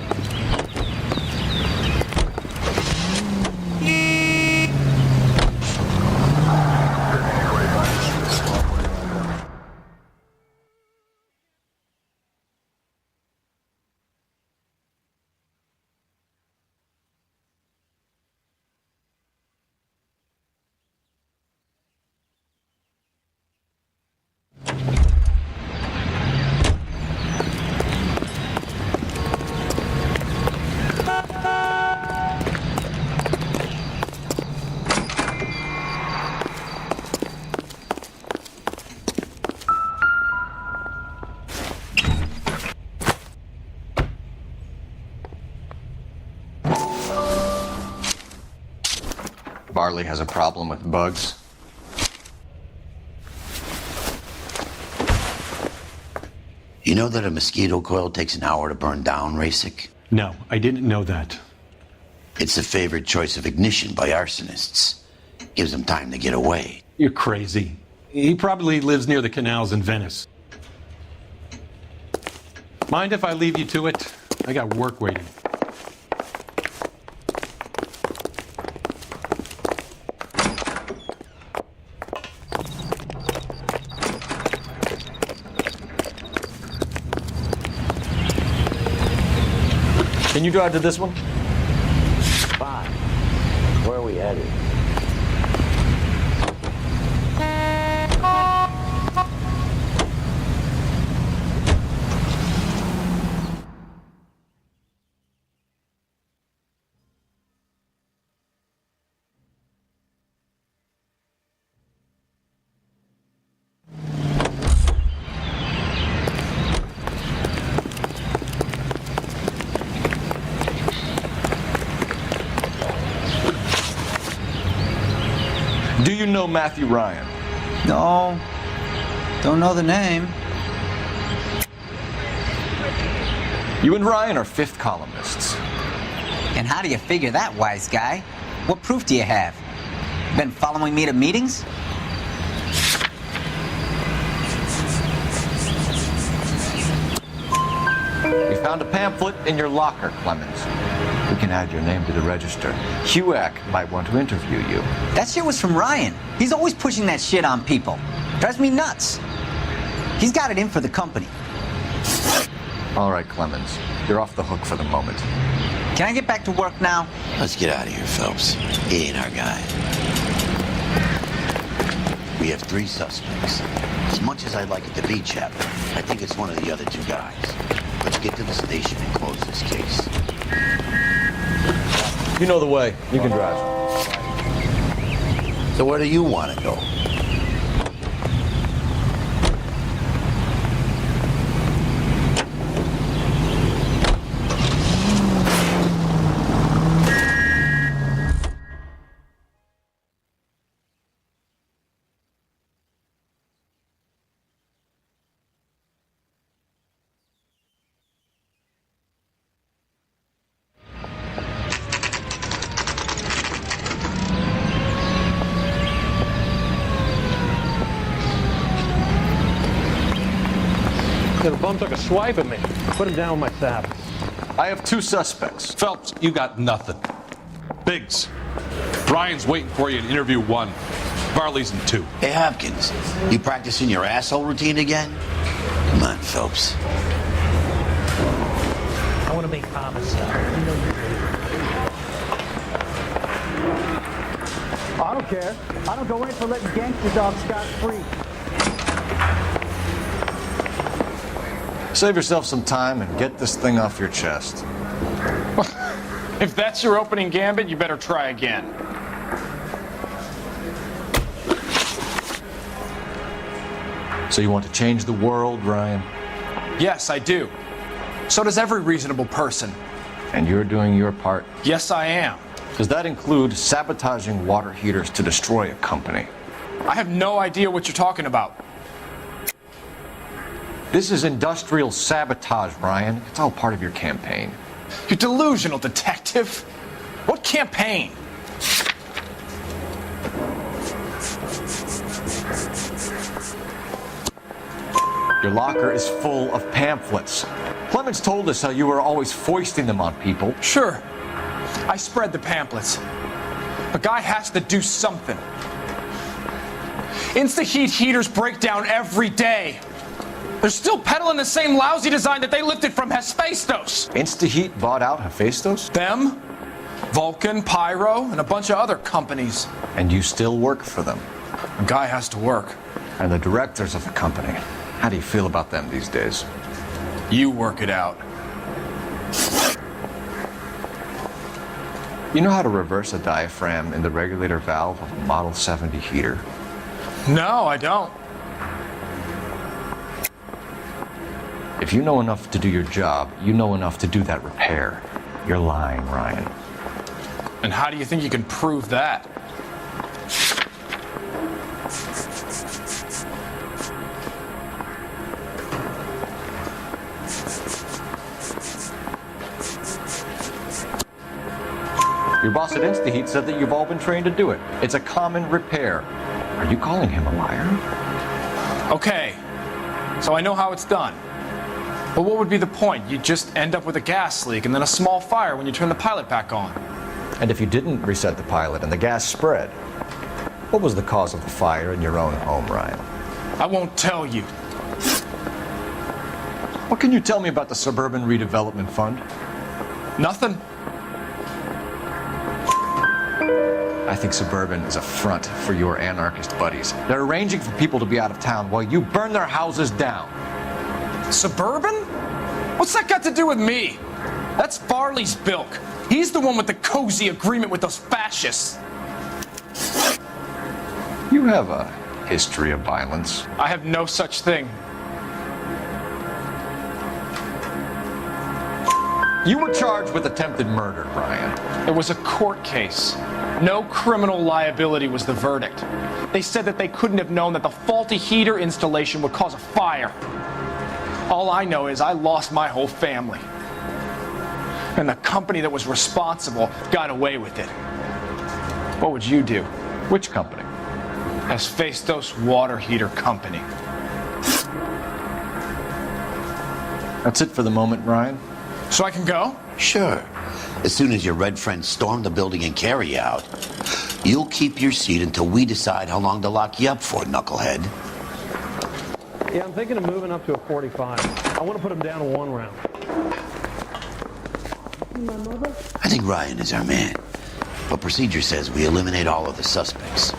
Barley has a problem with bugs. You know that a mosquito coil takes an hour to burn down, Rasic? No, I didn't know that. It's the favorite choice of ignition by arsonists. Gives them time to get away. You're crazy. He probably lives near the canals in Venice. Mind if I leave you to it? I got work waiting. Can you drive to this one? Fine. Where are we headed? Do you know Matthew Ryan? No, don't know the name. You and Ryan are fifth columnists. And how do you figure that, wise guy? What proof do you have? Been following me to meetings? We found a pamphlet in your locker, Clemens. We can add your name to the register. HUAC might want to interview you. That shit was from Ryan. He's always pushing that shit on people. Drives me nuts. He's got it in for the company. All right, Clemens. You're off the hook for the moment. Can I get back to work now? Let's get out of here, Phelps. He ain't our guy. We have 3 suspects. As much as I'd like it to be Chapman, I think it's one of the other 2 guys. Let's get to the station and close this case. You know the way. You can drive. So where do you want to go? The bum took a swipe at me. Put him down with my saddle. I have 2 suspects. Phelps, you got nothing. Biggs, Brian's waiting for you in interview 1. Varley's in 2. Hey, Hopkins, you practicing your asshole routine again? Come on, Phelps. I want to make homicide. I don't care. I don't go in for letting gangsters off scot-free. Save yourself some time and get this thing off your chest. If that's your opening gambit, you better try again. So you want to change the world, Ryan? Yes, I do. So does every reasonable person. And you're doing your part? Yes, I am. Does that include sabotaging water heaters to destroy a company? I have no idea what you're talking about. This is industrial sabotage, Ryan. It's all part of your campaign. You delusional detective. What campaign? Your locker is full of pamphlets. Clemens told us how you were always foisting them on people. Sure. I spread the pamphlets. A guy has to do something. Insta-heat heaters break down every day. They're still peddling the same lousy design that they lifted from Hephaestus. Insta-heat bought out Hephaestus? Them, Vulcan, Pyro, and a bunch of other companies. And you still work for them? A guy has to work. And the directors of the company, how do you feel about them these days? You work it out. You know how to reverse a diaphragm in the regulator valve of a Model 70 heater? No, I don't. If you know enough to do your job, you know enough to do that repair. You're lying, Ryan. And how do you think you can prove that? Your boss at InstaHeat said that you've all been trained to do it. It's a common repair. Are you calling him a liar? Okay, so I know how it's done. But what would be the point? You'd just end up with a gas leak and then a small fire when you turn the pilot back on. And if you didn't reset the pilot and the gas spread, what was the cause of the fire in your own home, Ryan? I won't tell you. What can you tell me about the Suburban Redevelopment Fund? Nothing. I think Suburban is a front for your anarchist buddies. They're arranging for people to be out of town while you burn their houses down. Suburban? What's that got to do with me? That's Farley's bilk. He's the one with the cozy agreement with those fascists. You have a history of violence. I have no such thing. You were charged with attempted murder, Brian. It was a court case. No criminal liability was the verdict. They said that they couldn't have known that the faulty heater installation would cause a fire. All I know is I lost my whole family. And the company that was responsible got away with it. What would you do? Which company? Hephaestus Water Heater Company. That's it for the moment, Ryan. So I can go? Sure. As soon as your red friends storm the building and carry you out, you'll keep your seat until we decide how long to lock you up for, knucklehead. Yeah, I'm thinking of moving up to a 45. I want to put him down to 1 round. I think Ryan is our man. But procedure says we eliminate all of the suspects.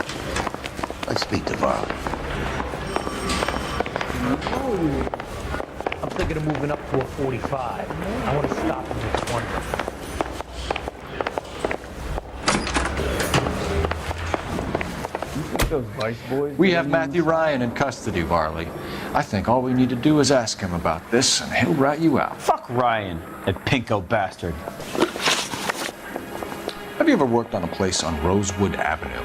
Let's speak to Varley. I'm thinking of moving up to a 45. I want to stop him at 20. Those Vice boys. We have Matthew Ryan in custody, Varley. I think all we need to do is ask him about this, and he'll rat you out. Fuck Ryan, that pinko bastard. Have you ever worked on a place on Rosewood Avenue?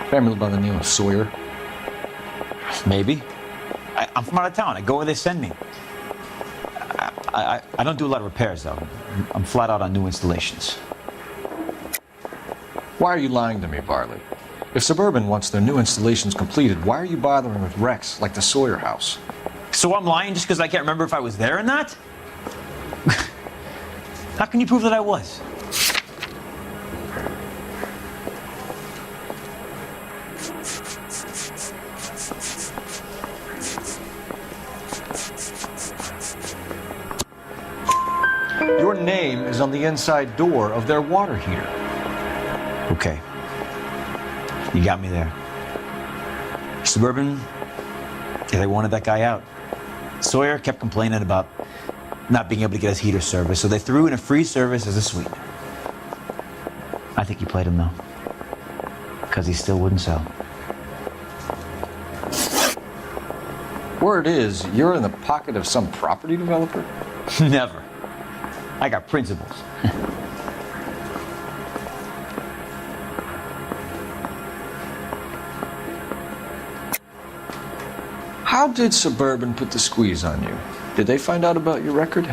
Family by the name of Sawyer? Maybe. I'm from out of town. I go where they send me. I don't do a lot of repairs, though. I'm flat out on new installations. Why are you lying to me, Varley? If Suburban wants their new installations completed, why are you bothering with wrecks like the Sawyer house? So I'm lying just because I can't remember if I was there or not? How can you prove that I was? Your name is on the inside door of their water heater. Okay. You got me there. Suburban, yeah, they wanted that guy out. Sawyer kept complaining about not being able to get his heater service, so they threw in a free service as a sweetener. I think he played him, though. Because he still wouldn't sell. Word is, you're in the pocket of some property developer? Never. I got principles. How did Suburban put the squeeze on you? Did they find out about your record?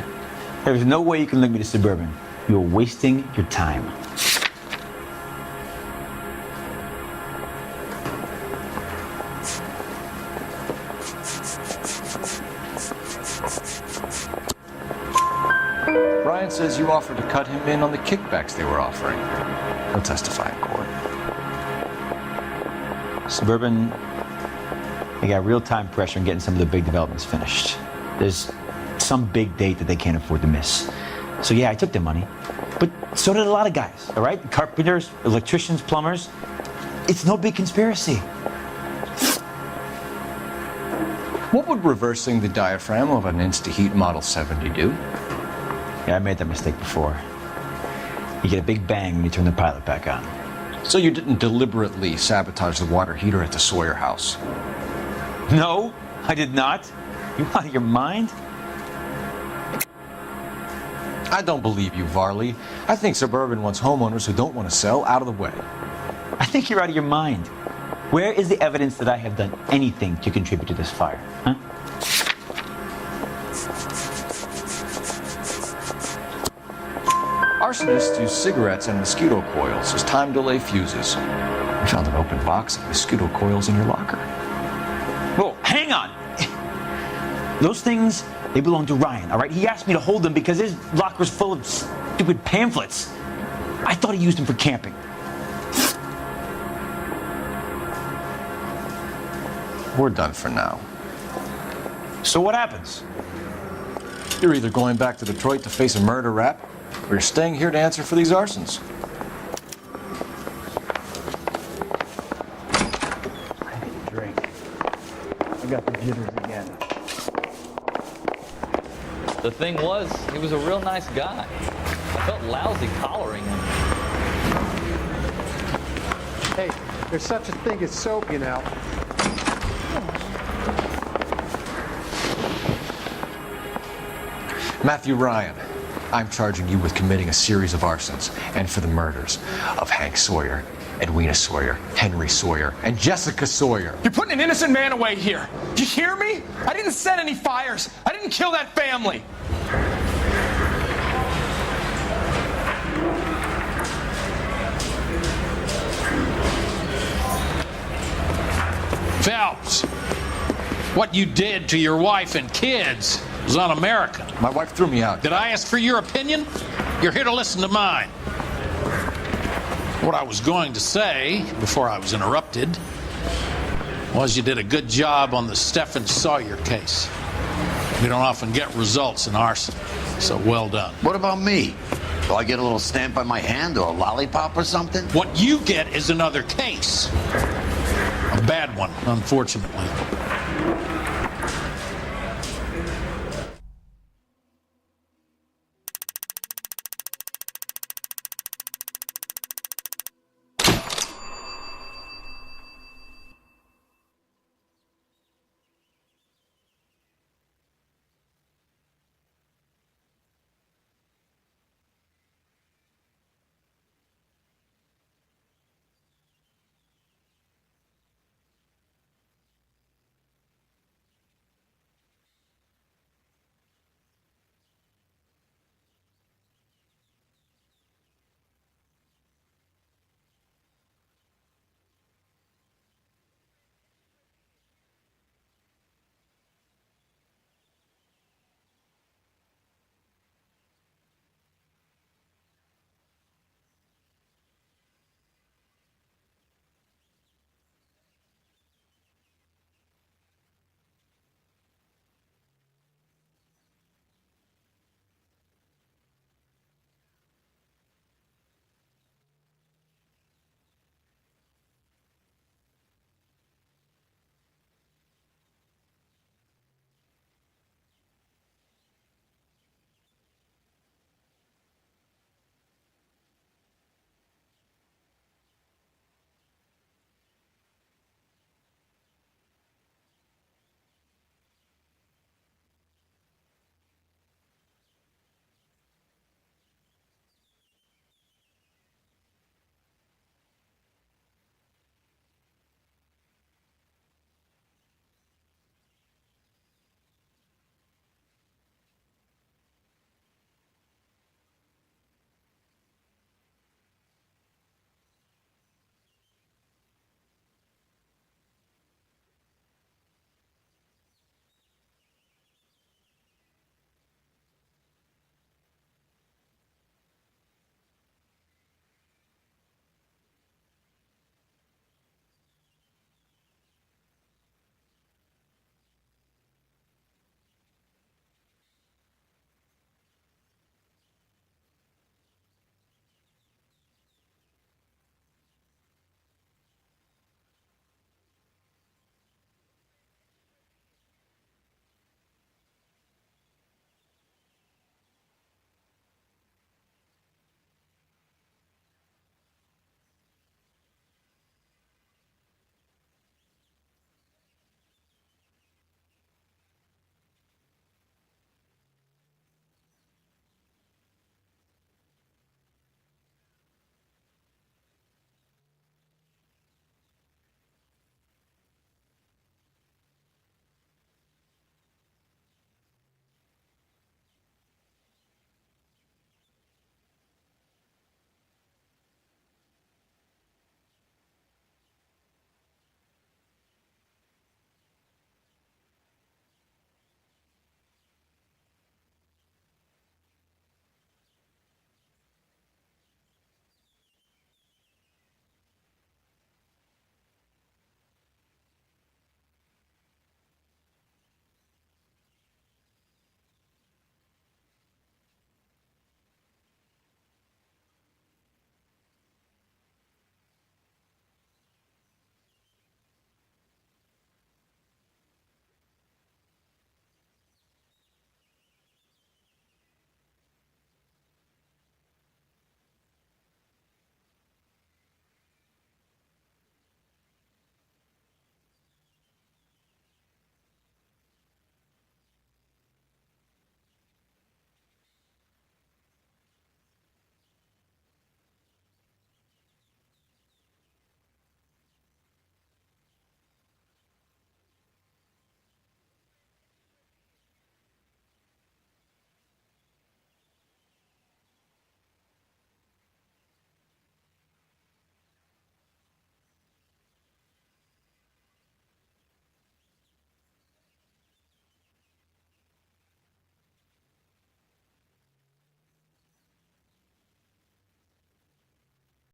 There's no way you can link me to Suburban. You're wasting your time. Brian says you offered to cut him in on the kickbacks they were offering. He'll testify in court. Suburban, they got real time pressure on getting some of the big developments finished. There's some big date that they can't afford to miss. So yeah, I took their money. But so did a lot of guys, all right? Carpenters, electricians, plumbers. It's no big conspiracy. What would reversing the diaphragm of an Insta-Heat Model 70 do? Yeah, I made that mistake before. You get a big bang when you turn the pilot back on. So you didn't deliberately sabotage the water heater at the Sawyer house? No, I did not. You out of your mind? I don't believe you, Varley. I think Suburban wants homeowners who don't want to sell out of the way. I think you're out of your mind. Where is the evidence that I have done anything to contribute to this fire? Huh? Arsonists use cigarettes and mosquito coils as time delay fuses. We found an open box of mosquito coils in your locker. Whoa, hang on! Those things, they belong to Ryan, all right? He asked me to hold them because his locker's full of stupid pamphlets. I thought he used them for camping. We're done for now. So what happens? You're either going back to Detroit to face a murder rap, or you're staying here to answer for these arsons. I need a drink. I got the jitters again. The thing was, he was a real nice guy. I felt lousy collaring him. Hey, there's such a thing as soap, you know. Matthew Ryan, I'm charging you with committing a series of arsons and for the murders of Hank Sawyer, Edwina Sawyer, Henry Sawyer, and Jessica Sawyer. You're putting an innocent man away here. You hear me? I didn't set any fires. I didn't kill that family. Phelps, what you did to your wife and kids was un-American. My wife threw me out. Did I ask for your opinion? You're here to listen to mine. What I was going to say, before I was interrupted, was you did a good job on the Stephen Sawyer case. We don't often get results in arson, so well done. What about me? Do I get a little stamp on my hand or a lollipop or something? What you get is another case. A bad one, unfortunately.